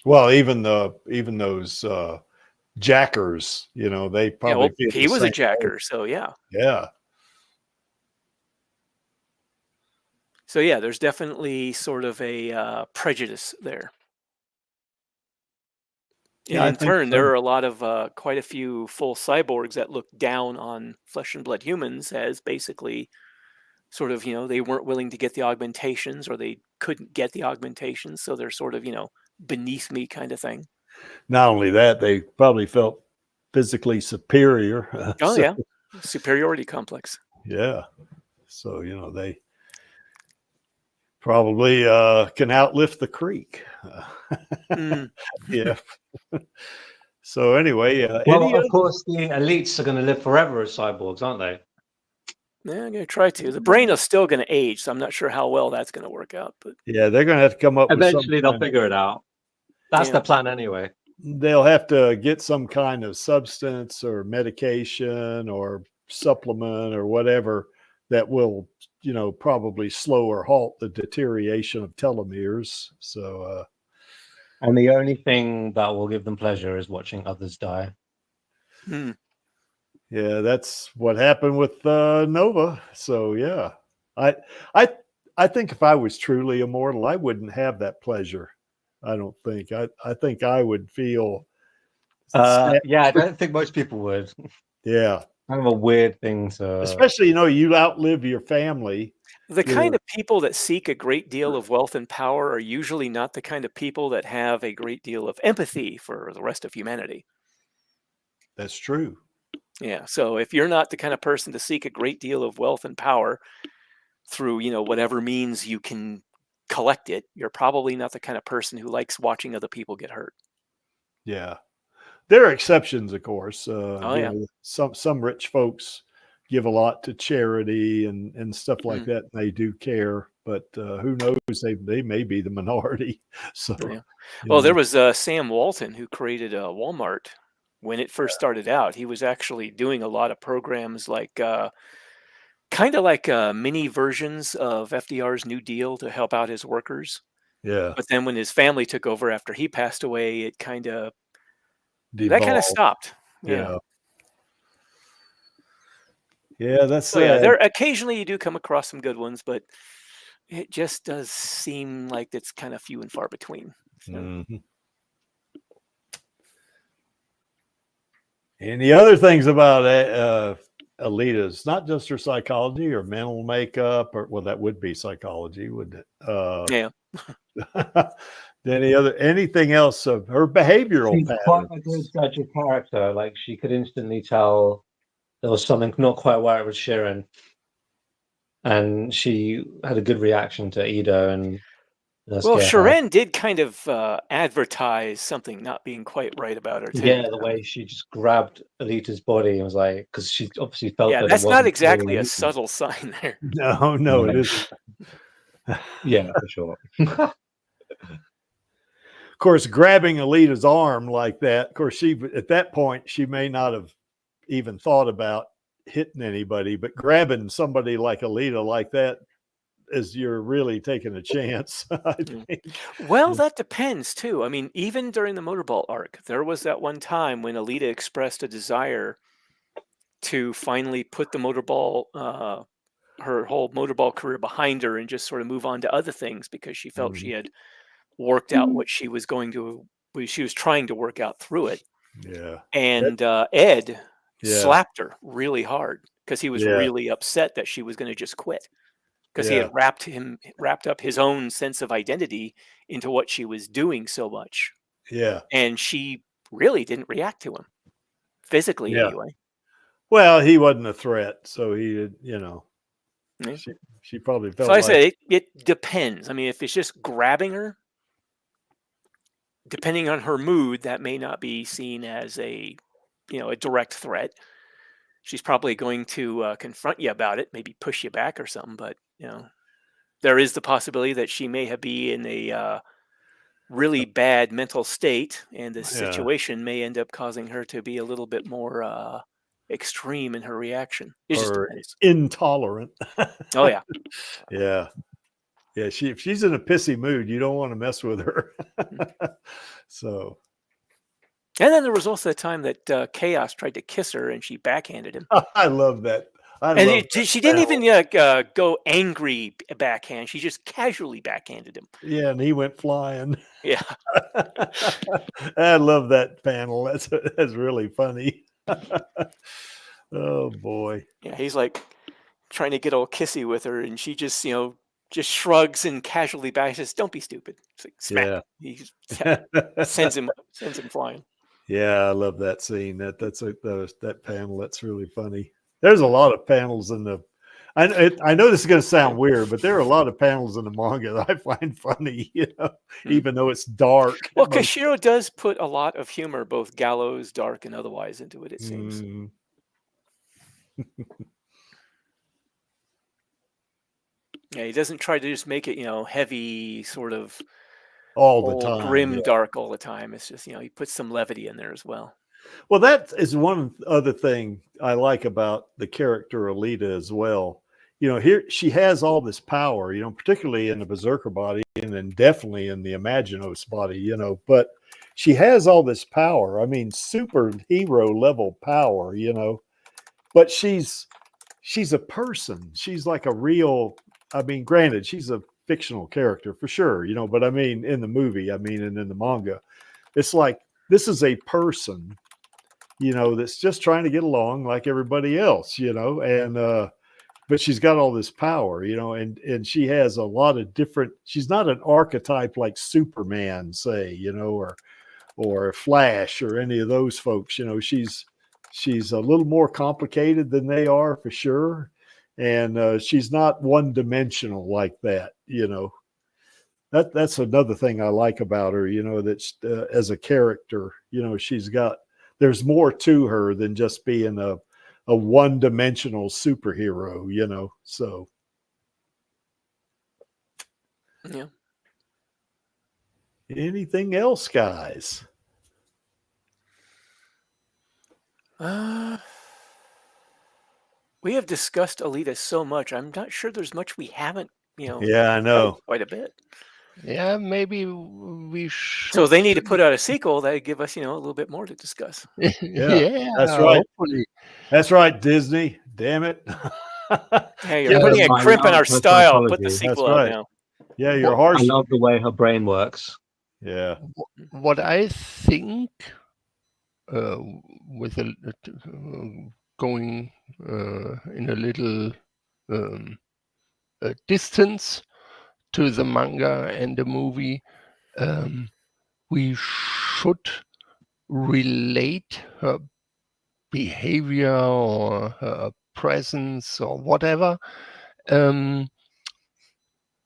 Well, even those jackers, you know, they Yeah, probably well, feel he the was a same way. jacker, so yeah. Yeah. So yeah, there's definitely sort of a prejudice there. And Yeah, I in think turn, so. there are a lot of quite a few full cyborgs that look down on flesh and blood humans as basically sort of, they weren't willing to get the augmentations or they couldn't get the augmentations. So they're sort of, beneath me kind of thing. Not only that, they probably felt physically superior. Oh, So, yeah. Superiority complex. yeah. So, they probably can outlift the creek. Mm. Yeah. So anyway, Well, any of other? course, the elites are going to live forever as cyborgs, aren't they? Yeah, I'm going to try to. The brain is still going to age, so I'm not sure how well that's going to work out. But Yeah, they're going to have to come up with some Eventually, they'll kind of, figure it out. That's Yeah. the plan anyway. they'll have to get some kind of substance or medication or supplement or whatever that will, probably slow or halt the deterioration of telomeres. So, And the only thing that will give them pleasure is watching others die. hmm. yeah, that's what happened with Nova. So yeah, I, I, I think if I was truly immortal, I wouldn't have that pleasure. I don't think. I think I would feel sad. Yeah, I don't think most people would. Yeah, Kind of a weird thing to. especially you outlive your family. The You kind know. of people that seek a great deal of wealth and power are usually not the kind of people that have a great deal of empathy for the rest of humanity. That's true. Yeah. So if you're not the kind of person to seek a great deal of wealth and power through, whatever means you can collect it, you're probably not the kind of person who likes watching other people get hurt. Yeah, there are exceptions, of course. Oh, yeah. Some rich folks give a lot to charity and stuff like Mhm. that. And they do care, but who knows? They may be the minority. So, Yeah. Well, there was Sam Walton who created Walmart when it first started out. He was actually doing a lot of programs like kind of like mini versions of FDR's New Deal to help out his workers. yeah, But then when his family took over after he passed away, it kind of devolved. stopped. Yeah. Yeah, that's So yeah, sad. there occasionally you do come across some good ones, but it just does seem like it's kind of few and far between. So. Mhm. Any other things about Alita's? Not just her psychology or mental makeup, or well, that would be psychology, would it? Yeah. Anything else of her behavioral She's quite patterns? a good judge of character. Like, she could instantly tell there was something not quite right with Sharon. And she had a good reaction to Ida and Well, Sharon did kind of advertise something not being quite right about her too. Yeah, the way she just grabbed Alita's body and was like, because she obviously felt Yeah, that that's it not wasn't exactly a really- subtle sign there. No, it Right. isn't. Yeah, for sure. Of course, grabbing Alita's arm like that. Of course, at that point she may not have even thought about hitting anybody, but grabbing somebody like Alita like that is you're really taking a chance. I think. Well, that depends too. I mean, even during the motorball arc, there was that one time when Alita expressed a desire to finally put the motorball, her whole motorball career behind her and just sort of move on to other things because she felt she had worked out what she was trying to work out through it. Yeah. And Ed Yeah. slapped her really hard because he was Yeah. really upset that she was going to just quit. Because he Yeah. had wrapped up his own sense of identity into what she was doing so much. Yeah. And she really didn't react to him physically Yeah. anyway. Well, he wasn't a threat, so he did, you know. Yeah. She probably felt So I like said it depends. I mean, if it's just grabbing her, depending on her mood, that may not be seen as a direct threat. She's probably going to confront you about it, maybe push you back or something. But there is the possibility that she may have been in a really bad mental state, and the situation may end up causing her to be a little bit more extreme in her reaction. It just or depends. intolerant. Oh yeah. Yeah. Yeah, if she's in a pissy mood, you don't want to mess with her. So, And then there was also the time that Chaos tried to kiss her, and she backhanded him. I love that. She didn't even go angry backhand. She just casually backhanded him. Yeah, and he went flying. Yeah. I love that panel. That's really funny. Oh boy. Yeah, he's like trying to get all kissy with her, and she just just shrugs and casually says, "Don't be stupid." It's like, smack. Yeah. He sends him flying. Yeah, I love that scene. That panel. That's really funny. There's a lot of panels in the. I know this is going to sound weird, but there are a lot of panels in the manga that I find funny. Even though it's dark. Well, Kashiro does put a lot of humor, both gallows, dark, and otherwise, into it. It seems. Yeah, he doesn't try to just make it, heavy, sort of all the time, grim, dark all the time. It's just, he puts some levity in there as well. Well, that is one other thing I like about the character Alita as well. Here she has all this power, particularly in the Berserker body and then definitely in the Imaginos body, but she has all this power. I mean, superhero level power, but she's a person. She's like a real, I mean, granted, she's a fictional character for sure, but I mean, in the movie, and in the manga, it's like, this is a person, that's just trying to get along like everybody else, and, but she's got all this power, and she has a lot of different, she's not an archetype like Superman, say, or Flash or any of those folks, she's a little more complicated than they are for sure. And she's not one dimensional like that, that's another thing I like about her, that's as a character, there's more to her than just being a one-dimensional superhero, so. Yeah. Anything else, guys? We have discussed Alita so much. I'm not sure there's much we haven't, Yeah, I know. quite a bit. Yeah, maybe we should. So they need to put out a sequel that would give us, a little bit more to discuss. Yeah, that's right. Hopefully. That's right, Disney. Damn it. Hey, you're putting a crimp in our style. Put the sequel out now. Yeah, you're harsh. I love the way her brain works. Yeah. What I think with going in a little distance to the manga and the movie, we should relate her behavior or her presence or whatever to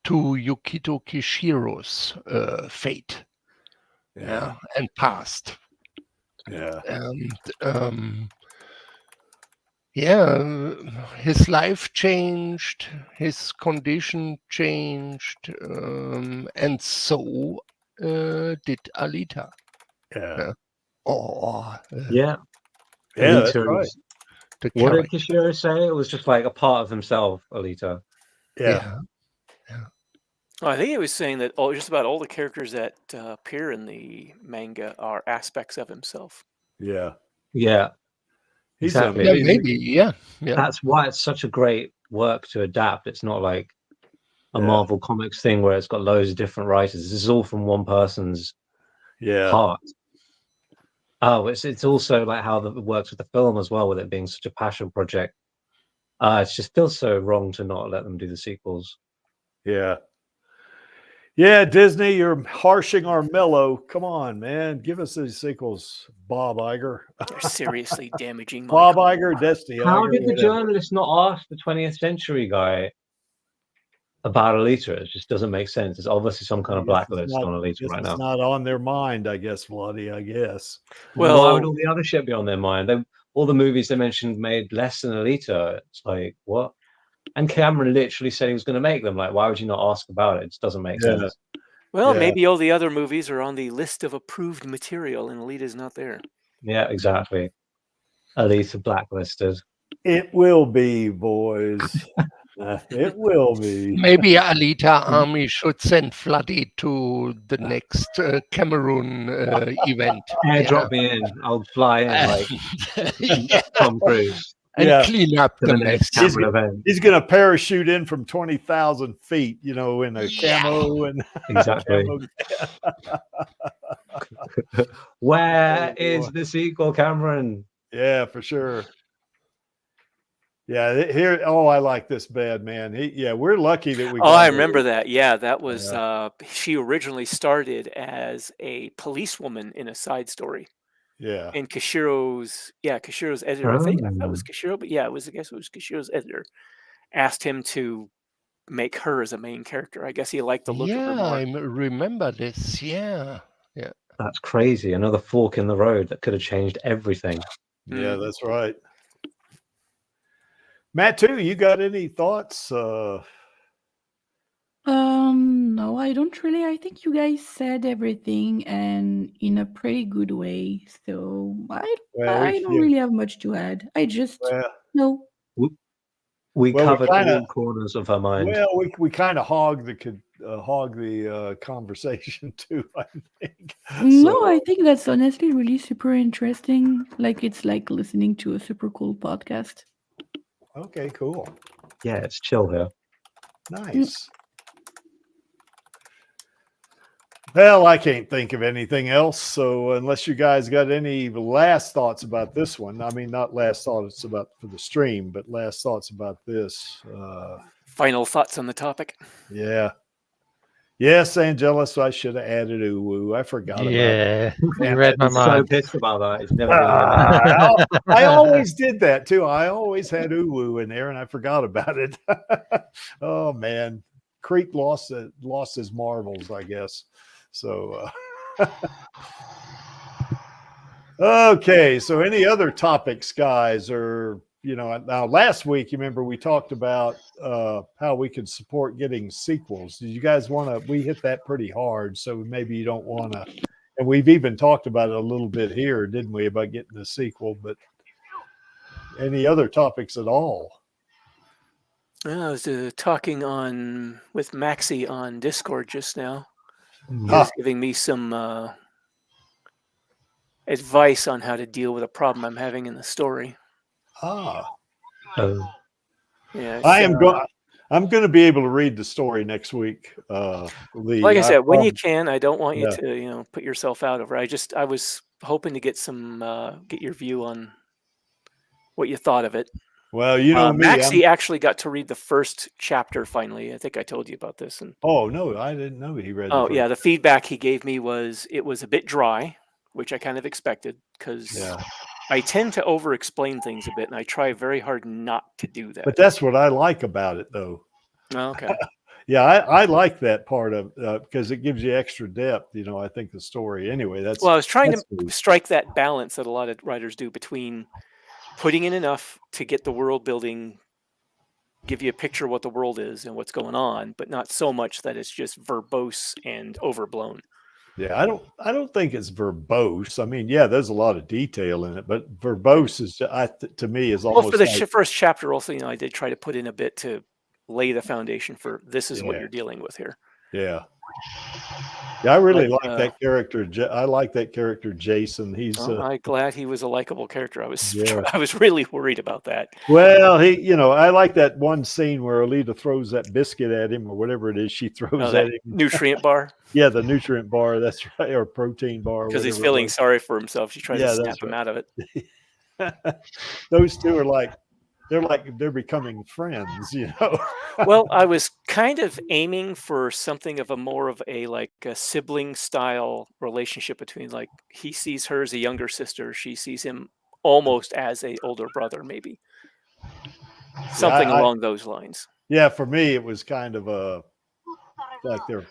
Yukito Kishiro's fate and past. Yeah. And his life changed, his condition changed, and so did Alita. Yeah. Yeah. Yeah, that's Alita right. is- What did Kishiro say? It was just like a part of himself, Alita. Yeah. Well, I think he was saying that just about all the characters that appear in the manga are aspects of himself. Yeah. Yeah. He's Exactly. amazing. Maybe, yeah. That's why it's such a great work to adapt. It's not like a Yeah. Marvel Comics thing where it's got loads of different writers. This is all from one person's Yeah. heart. Oh, it's also like how it works with the film as well, with it being such a passion project. It just feels so wrong to not let them do the sequels. Yeah. Yeah, Disney, you're harshing our mellow. Come on, man. Give us these sequels, Bob Iger. They're seriously damaging my Bob heart. Iger, Destiny How Iger, did the whatever. journalist not ask the 20th century guy about Alita? It just doesn't make sense. It's obviously some kind of blacklist on Alita right now. It's not on their mind, I guess, Vladdy, I guess. Well- Why would all the other shit be on their mind? All the movies they mentioned made less than Alita. It's like, what? And Cameron literally said he was going to make them. Like, why would you not ask about it? It just doesn't make Yeah. sense. Well, Yeah. maybe all the other movies are on the list of approved material, and Alita's not there. Yeah, exactly. Alita blacklisted. It will be, boys. It will be. Maybe Alita Army should send Floody to the next Cameroon event. Airdrop me in. I'll fly in like Yeah. Tom Cruise And Yeah. clean up to the the next mess. Cameron event. He's going to parachute in from 20,000 feet, in a Yeah. camo and Exactly. camo. Where Oh, is boy. the sequel, Cameron? Yeah, for sure. Yeah, here. Oh, I like this bad man. We're lucky that we. Oh, got I it. remember that. Yeah, that was she originally started as a policewoman in a side story. Yeah, And Kashiro's editor, I think that was Kashiro, but yeah, I guess it was Kashiro's editor, asked him to make her as a main character. I guess he liked the look of her Yeah, more. I remember this. Yeah. That's crazy. Another fork in the road that could have changed everything. yeah, that's right. Matt, too. You got any thoughts? No, I don't really. I think you guys said everything and in a pretty good way. So I don't really have much to add. I just no. We Well, we covered kinda- all corners of her mind. Well, we kind of hog the conversation too. I think. No, I think that's honestly really super interesting. Like it's like listening to a super cool podcast. Okay, cool, Yeah, it's chill here. nice. Well, I can't think of anything else. So unless you guys got any last thoughts about this one, I mean, not last thoughts about for the stream, but last thoughts about this. Final thoughts on the topic. Yeah. Yes, Angelus, I should have added Uwu. I forgot about it. Yeah, you Damn read it. my I'm so mind. pissed about that. It's never been I always did that too. I always had Uwu in there and I forgot about it. Oh man. Crete lost his marbles, I guess. So okay, so any other topics, guys, or now last week, you remember we talked about how we could support getting sequels. Did you guys we hit that pretty hard, so maybe you don't want to, and we've even talked about it a little bit here, didn't we, about getting a sequel, but any other topics at all? I was talking with Maxie on Discord just now. He Ah. was giving me some advice on how to deal with a problem I'm having in the story. Ah, Yeah, I'm going to be able to read the story next week. like I said, when you can. I don't want you to, put yourself out over. I was hoping to get get your view on what you thought of it. Well, you know me. Maxie actually got to read the first chapter finally. I think I told you about this. And Oh no, I didn't know he read. oh yeah, the feedback he gave me was it was a bit dry, which I kind of expected because I tend to over-explain things a bit, and I try very hard not to do that. But that's what I like about it, though. Oh, okay. Yeah, I like that part of because it gives you extra depth. I think the story anyway. I was trying to strike that balance that a lot of writers do between putting in enough to get the world building, give you a picture of what the world is and what's going on, but not so much that it's just verbose and overblown. Yeah, I don't think it's verbose. I mean, yeah, there's a lot of detail in it, but verbose is to me is almost. Well, for the first chapter, also, I did try to put in a bit to lay the foundation for this is what you're dealing with here. Yeah. Yeah, I really like that character. I like that character, Jason. I'm glad he was a likable character. I was really worried about that. Well, I like that one scene where Alita throws that biscuit at him or whatever it is she throws at him. Nutrient bar. Yeah, the nutrient bar. That's right, or protein bar. Because he's feeling sorry for himself. She tries to snap him out of it. Those two are like, they're becoming friends, you know. Well, I was kind of aiming for something of a more of a like a sibling style relationship between like he sees her as a younger sister, she sees him almost as a older brother, maybe something along those lines. Yeah, for me, it was kind of like they're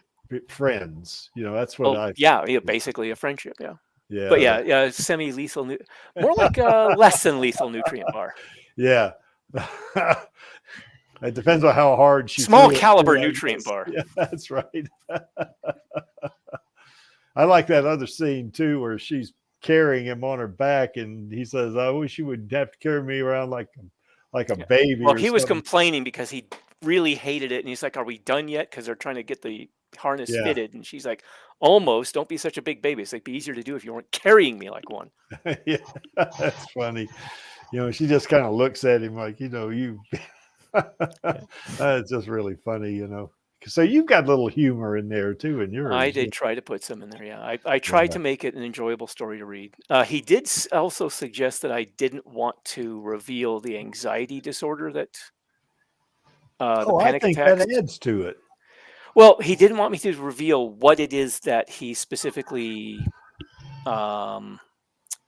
friends. You know, that's what I. Yeah, basically a friendship. Yeah. Yeah. But yeah, semi-lethal, more like a less than lethal nutrient bar. Yeah. It depends on how hard she. Small caliber nutrient bar. Yeah, that's right. I like that other scene too, where she's carrying him on her back, and he says, "I wish you would have to carry me around like a baby." Well, he was complaining because he really hated it, and he's like, "Are we done yet?" Because they're trying to get the harness fitted, and she's like, "Almost. Don't be such a big baby. It's like be easier to do if you weren't carrying me like one." Yeah, that's funny. You know, she just kind of looks at him like, you know, you. It's just really funny, you know. So you've got a little humor in there too, in yours. I did try to put some in there. Yeah, I tried to make it an enjoyable story to read. He did also suggest that I didn't want to reveal the anxiety disorder that the panic I think attacks. that adds to it. Well, he didn't want me to reveal what it is that he's specifically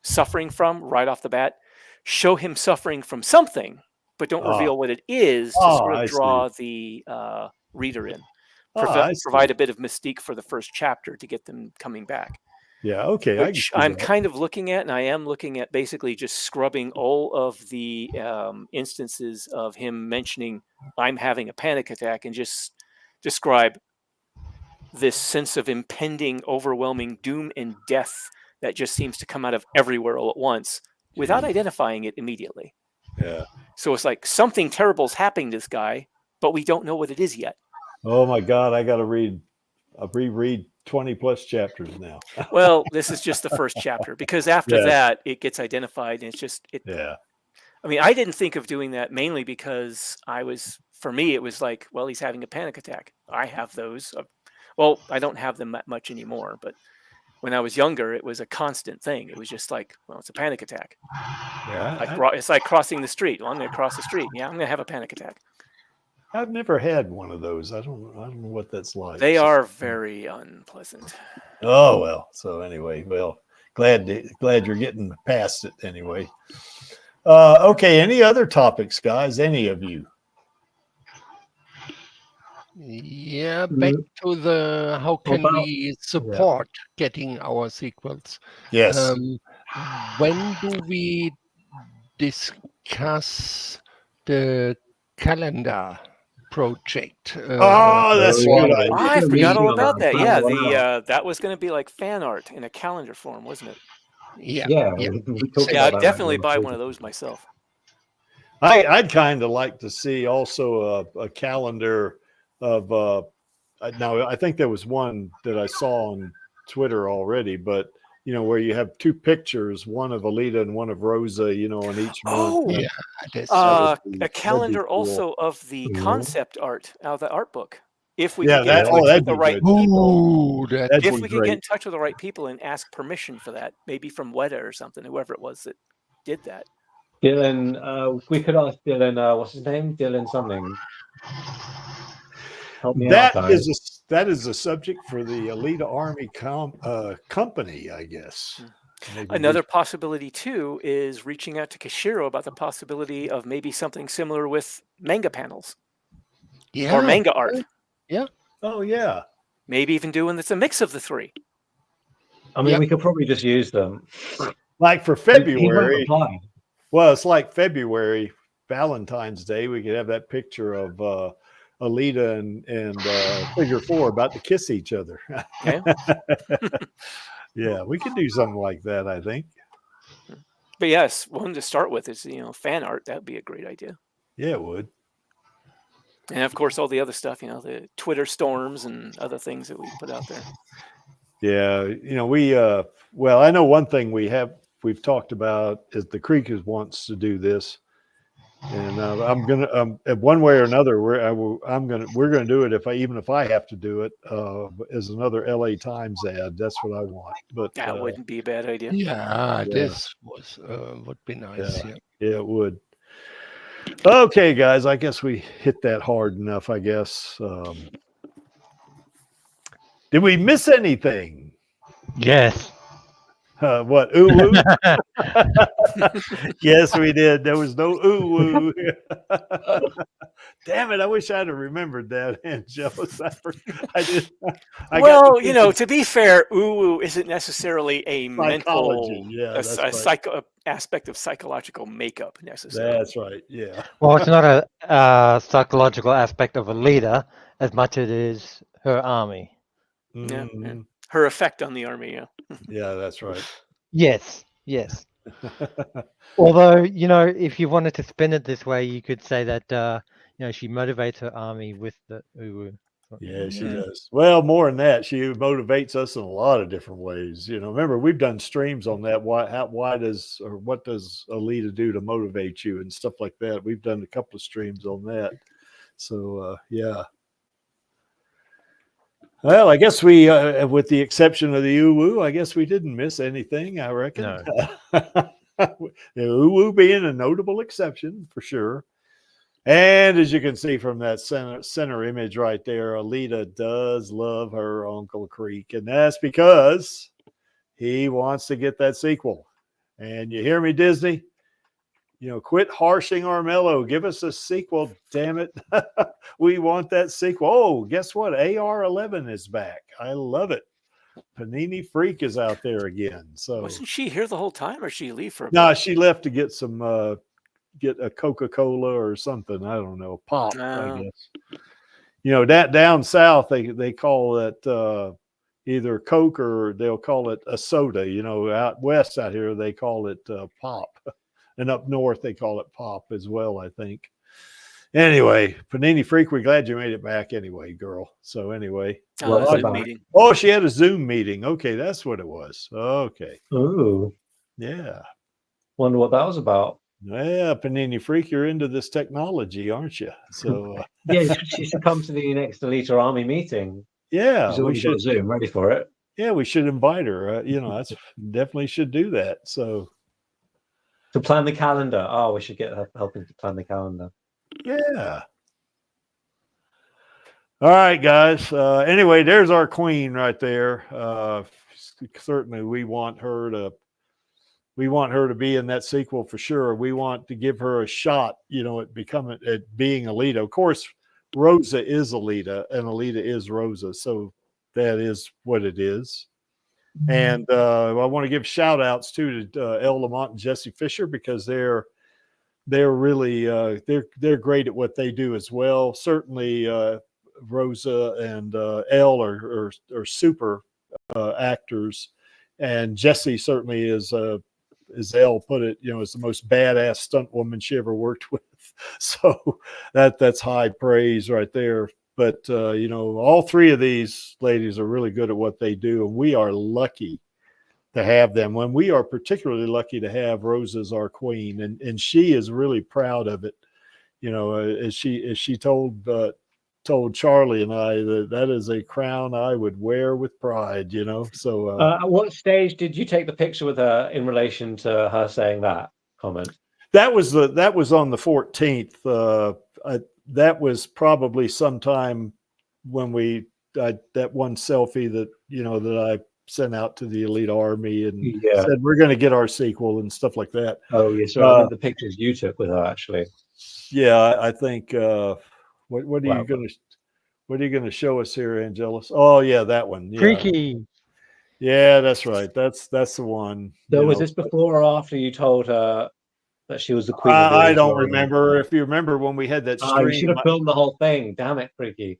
suffering from right off the bat. Show him suffering from something, but don't reveal what it is to sort of draw the reader in. Provide a bit of mystique for the first chapter to get them coming back. Yeah, okay. Which I'm kind of looking at, and I am looking at basically just scrubbing all of the instances of him mentioning I'm having a panic attack and just describe this sense of impending, overwhelming doom and death that just seems to come out of everywhere all at once without identifying it immediately. Yeah. So it's like something terrible is happening to this guy, but we don't know what it is yet. Oh my God, I got to reread 20 plus chapters now. Well, this is just the first chapter because after that it gets identified and it's just Yeah. I mean, I didn't think of doing that mainly because for me, it was like, well, he's having a panic attack. I have those. Well, I don't have them that much anymore, but when I was younger, it was a constant thing. It was just like, well, it's a panic attack. Yeah. It's like crossing the street. Well, I'm going to cross the street. Yeah, I'm going to have a panic attack. I've never had one of those. I don't know what that's like. They are very unpleasant. Oh well. So anyway, well, glad you're getting past it anyway. Okay. Any other topics, guys? Any of you? Yeah, back to the how can we support getting our sequels? Yes. When do we discuss the calendar project? That's a good idea. I forgot all about that. Yeah, that was going to be like fan art in a calendar form, wasn't it? Yeah. I'd definitely buy one of those myself. I'd kind of like to see also a calendar of now I think there was one that I saw on Twitter already, but you know, where you have two pictures, one of Alita and one of Rosa, you know, on each month. A calendar cool. Also of the concept art out of the art book. If we could get in touch with the right people. If we could get in touch with the right people and ask permission for that, maybe from Weta or something, whoever it was that did that. Dylan, we could ask Dylan, what's his name? Dylan something. Help me that out, that is a subject for the Alita Army company, I guess. Another possibility too is reaching out to Kishiro about the possibility of maybe something similar with manga panels, or manga art. Yeah. Oh yeah. Maybe even doing it's a mix of the three. I mean, we could probably just use them. Like for February. Well, it's like February, Valentine's Day. We could have that picture of Alita and Figure 4 about to kiss each other. Yeah. Yeah, we could do something like that, I think. But yes, one to start with is, fan art. That would be a great idea. Yeah, it would. And of course, all the other stuff, the Twitter storms and other things that we put out there. Yeah, we, well, I know one thing we've talked about is the Creekers wants to do this. And I'm gonna one way or another we're gonna do it even if I have to do it as another LA Times ad. That's what I want. But that wouldn't be a bad idea. Yeah, this would be nice. Yeah, it would. Okay, guys, I guess we hit that hard enough, I guess. Did we miss anything? Yes. What? Ooh woo? Yes, we did. There was no ooh woo. Damn it! I wish I'd have remembered that, Angelus. I did. Well, you know, to be fair, ooh isn't necessarily a psychology. mental, Yeah, that's a right. aspect of psychological makeup necessarily. That's right. Yeah. Well, it's not a psychological aspect of a leader as much as it is her army. Yeah, yeah. Mhm. Her effect on the army. Yeah. Yeah, that's right. Yes, yes. Although, you know, if you wanted to spin it this way, you could say that, you know, she motivates her army with the uwu. Yeah, she does. Well, more than that, she motivates us in a lot of different ways. You know, remember we've done streams on that. Why does or what does Alita do to motivate you and stuff like that? We've done a couple of streams on that. So yeah. Well, I guess we, with the exception of the uwu, I guess we didn't miss anything. I reckon. No. The uwu being a notable exception for sure. And as you can see from that center image right there, Alita does love her Uncle Creek, and that's because he wants to get that sequel. And you hear me, Disney? You know, quit harshing Armello. Give us a sequel, damn it. We want that sequel. Oh, guess what? AR-11 is back. I love it. Panini Freak is out there again. So wasn't she here the whole time, or she leave for a bit? No, she left to get some get a Coca-Cola or something. I don't know, pop, I guess. You know, that down south they call it either Coke or they'll call it a soda. You know, out west out here they call it pop, and up north they call it pop as well, I think. Anyway, Panini Freak, we're glad you made it back anyway, girl. So anyway, meeting. Oh, she had a Zoom meeting. Okay, that's what it was. Okay. Ooh, yeah. Wonder what that was about. Yeah, Panini Freak, you're into this technology, aren't you? So yeah, she should come to the next Alita Army meeting. Yeah, She's already got Zoom ready for it. Yeah, we should invite her. You know, that's definitely should do that. So to plan the calendar. Oh, we should get her helping to plan the calendar. Yeah. All right, guys. Anyway, there's our queen right there. Certainly, we want her to be in that sequel for sure. We want to give her a shot, you know, at being Alita. Of course, Rosa is Alita, and Alita is Rosa, so that is what it is. And I want to give shout outs too to Elle Lamont and Jesse Fisher, because they're really they're great at what they do as well. Certainly Rosa and Elle are super actors, and Jesse certainly is as Elle put it, you know, is the most badass stunt woman she ever worked with. So that's high praise right there. But you know, all three of these ladies are really good at what they do, and we are lucky to have them. When we are particularly lucky to have Rosa as our queen, and she is really proud of it. You know, as she told Charlie and I that is a crown I would wear with pride. You know, so at what stage did you take the picture with her in relation to her saying that comment? That was on the 14th. That was probably sometime when that one selfie that, you know, that I sent out to the Elite Army and said we're going to get our sequel and stuff like that. Oh yeah, so I meant the pictures you took with her actually. Yeah, I think what are you going to show us here, Angelus? Oh yeah, that one. Yeah. Freaky. Yeah, that's right. That's the one. So was this before or after you told her that she was the queen? I don't remember. If you remember when we had that stream, you should have filmed the whole thing. Damn it, Freaky.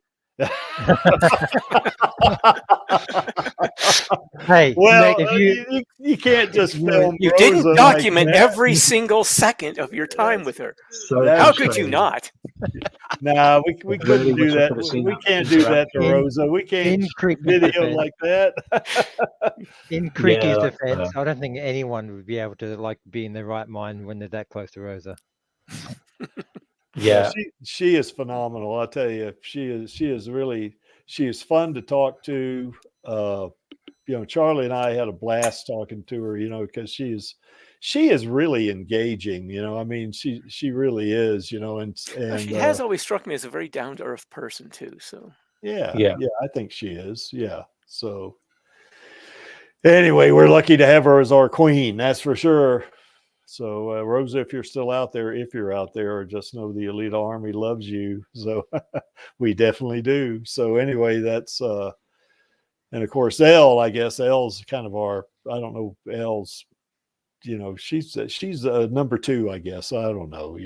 Hey, well, if you can't just film. You didn't document every single second of your time with her. So how could you not? Nah, we couldn't do that. We can't do that to Rosa. We can't video like that. In Creaky's defense, I don't think anyone would be able to like be in their right mind when they're that close to Rosa. Yeah, she is phenomenal. I'll tell you, she is fun to talk to. Charlie and I had a blast talking to her, because she is really engaging, I mean, she really is, and She has always struck me as a very down to earth person too. So yeah, I think she is. Yeah. So anyway, we're lucky to have her as our queen. That's for sure. So Rosa, if you're still out there, just know the Alita Army loves you. So we definitely do. So anyway, that's and of course Elle, I guess Elle's kind of our, I don't know, Elle's, she's number 2, I guess. I don't know,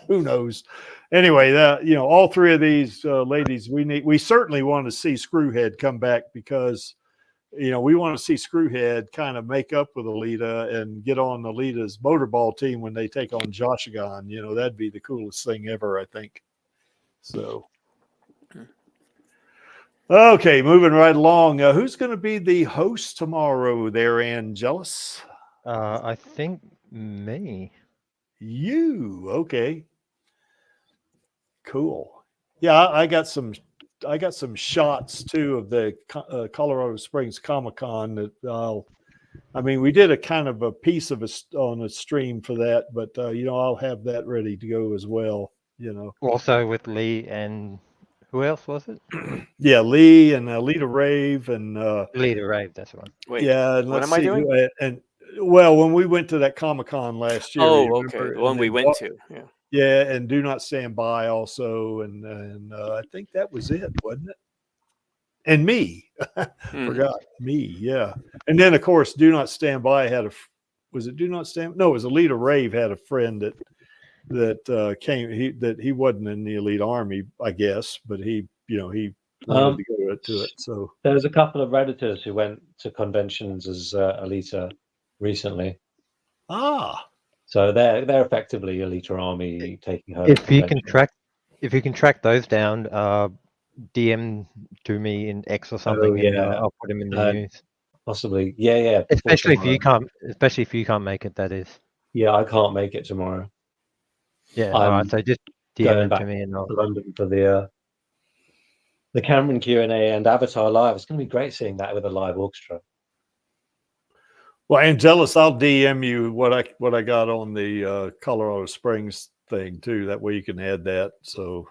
who knows. Anyway, that, all 3 of these ladies, we certainly want to see Screwhead come back, because we want to see Screwhead kind of make up with Alita and get on Alita's motorball team when they take on Joshigan. That'd be the coolest thing ever, I think. So, okay, moving right along. Who's going to be the host tomorrow there, Angelus? I think me. You. Okay. Cool. Yeah, I got some shots too of the Colorado Springs Comic-Con that we did a kind of a piece of on a stream for that, but I'll have that ready to go as well. Also with Lee and who else was it? Yeah, Lee and Alita Rave and Alita Rave, that's the one. wait, yeah. And what let's am I see, doing? and well, when we went to that Comic-Con last year, Oh, okay, the one we went to. Yeah. Yeah, and Do Not Stand By also, and I think that was it, wasn't it? And me, forgot me, yeah. And then of course, Do Not Stand By had was it Do Not Stand? No, it was Alita Rave had a friend that came. He wasn't in the Elite Army, I guess, but he wanted to go to it. So there was a couple of Redditors who went to conventions as Alita recently. So they're effectively Alita Army taking her. If you can track those down, DM to me in X or something, and I'll put them in the news. Possibly, yeah. Especially if you can't make it, that is. Yeah, I can't make it tomorrow. Yeah, all right, so just DM it to me, and I'll London for the Cameron Q&A and Avatar Live. It's going to be great seeing that with a live orchestra. Well, Angelus, I'll DM you what I got on the Colorado Springs thing too. That way you can add that. So,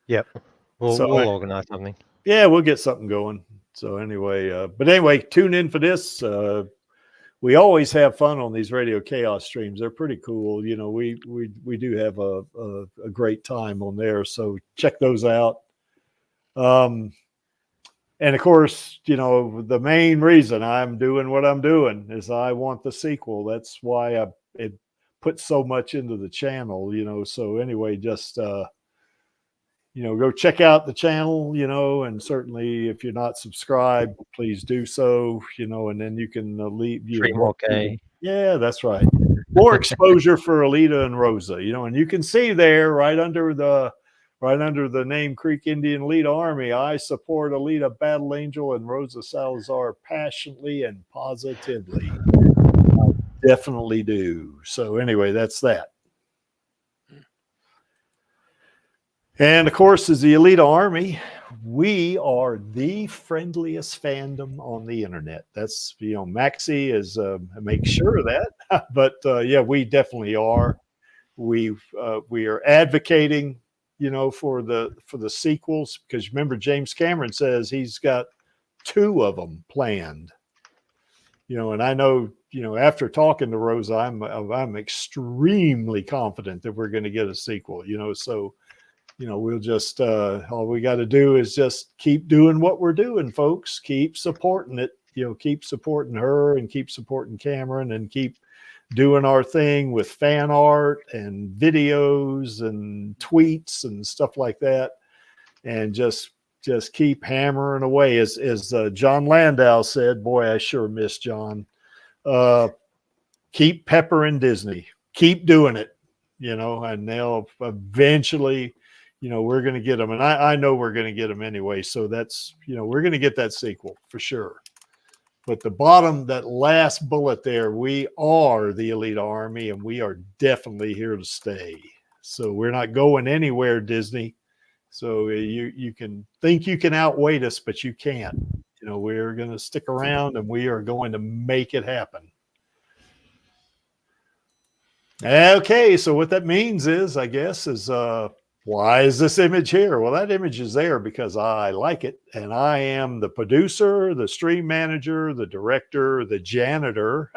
yep, we'll organize something. Yeah, we'll get something going. So anyway, tune in for this. We always have fun on these Radio Chaos streams. They're pretty cool. We do have a great time on there. So check those out. And of course, the main reason I'm doing what I'm doing is I want the sequel. That's why it put so much into the channel, So anyway, just, go check out the channel, and certainly if you're not subscribed, please do so, and then you can leave. Okay. Yeah, that's right. More exposure for Alita and Rosa, and you can see there right under the name Creek Indian Alita Army, I support Alita Battle Angel and Rosa Salazar passionately and positively. I definitely do. So anyway, that's that. And of course, as the Alita Army, we are the friendliest fandom on the internet. That's, Maxie is make sure of that. But yeah, we definitely are. We are advocating, for the sequels, because remember James Cameron says he's got 2 of them planned. And I know, after talking to Rosa, I'm extremely confident that we're going to get a sequel. So, we'll just all we got to do is just keep doing what we're doing, folks. Keep supporting it. Keep supporting her and keep supporting Cameron and keep doing our thing with fan art and videos and tweets and stuff like that, and just keep hammering away. As John Landau said, boy, I sure miss John. Keep peppering Disney. Keep doing it, and they'll eventually, we're going to get them, and I know we're going to get them anyway. So that's, we're going to get that sequel for sure. But that last bullet there, we are the Alita Army, and we are definitely here to stay. So we're not going anywhere, Disney. So you can think you can outweight us, but you can't. You know, we're going to stick around and we are going to make it happen. Okay, so what that means is, I guess, is why is this image here? Well, that image is there because I like it, and I am the producer, the stream manager, the director, the janitor,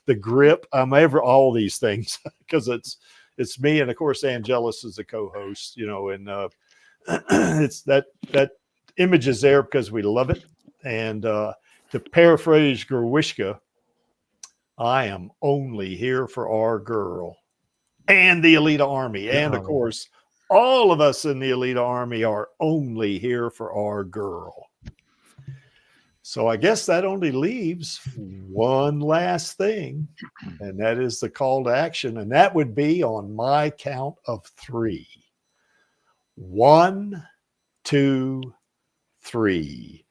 the grip. I'm all these things because it's me, and of course, Angelus is the co-host. You know, and it's that image is there because we love it. And to paraphrase Gerwishka, I am only here for our girl and the Alita Army. And of course, all of us in the Alita Army are only here for our girl. So I guess that only leaves one last thing, and that is the call to action. And that would be on my count of 3. 1, 2, 3.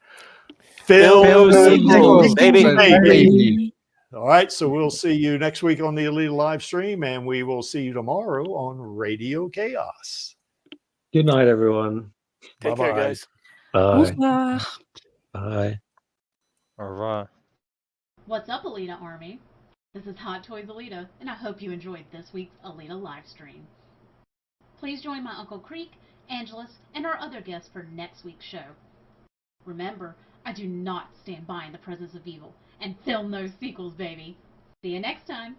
Fill those the sequels, sequels, baby. baby. All right, so we'll see you next week on the Alita live stream, and we will see you tomorrow on Radio Chaos. Good night, everyone. Take care, Bye-bye. guys. Bye. Bonsoir. Bye. All right. What's up, Alita Army? This is Hot Toys Alita, and I hope you enjoyed this week's Alita live stream. Please join my Uncle Creek, Angelus, and our other guests for next week's show. Remember, I do not stand by in the presence of evil, and film those sequels, baby. See you next time.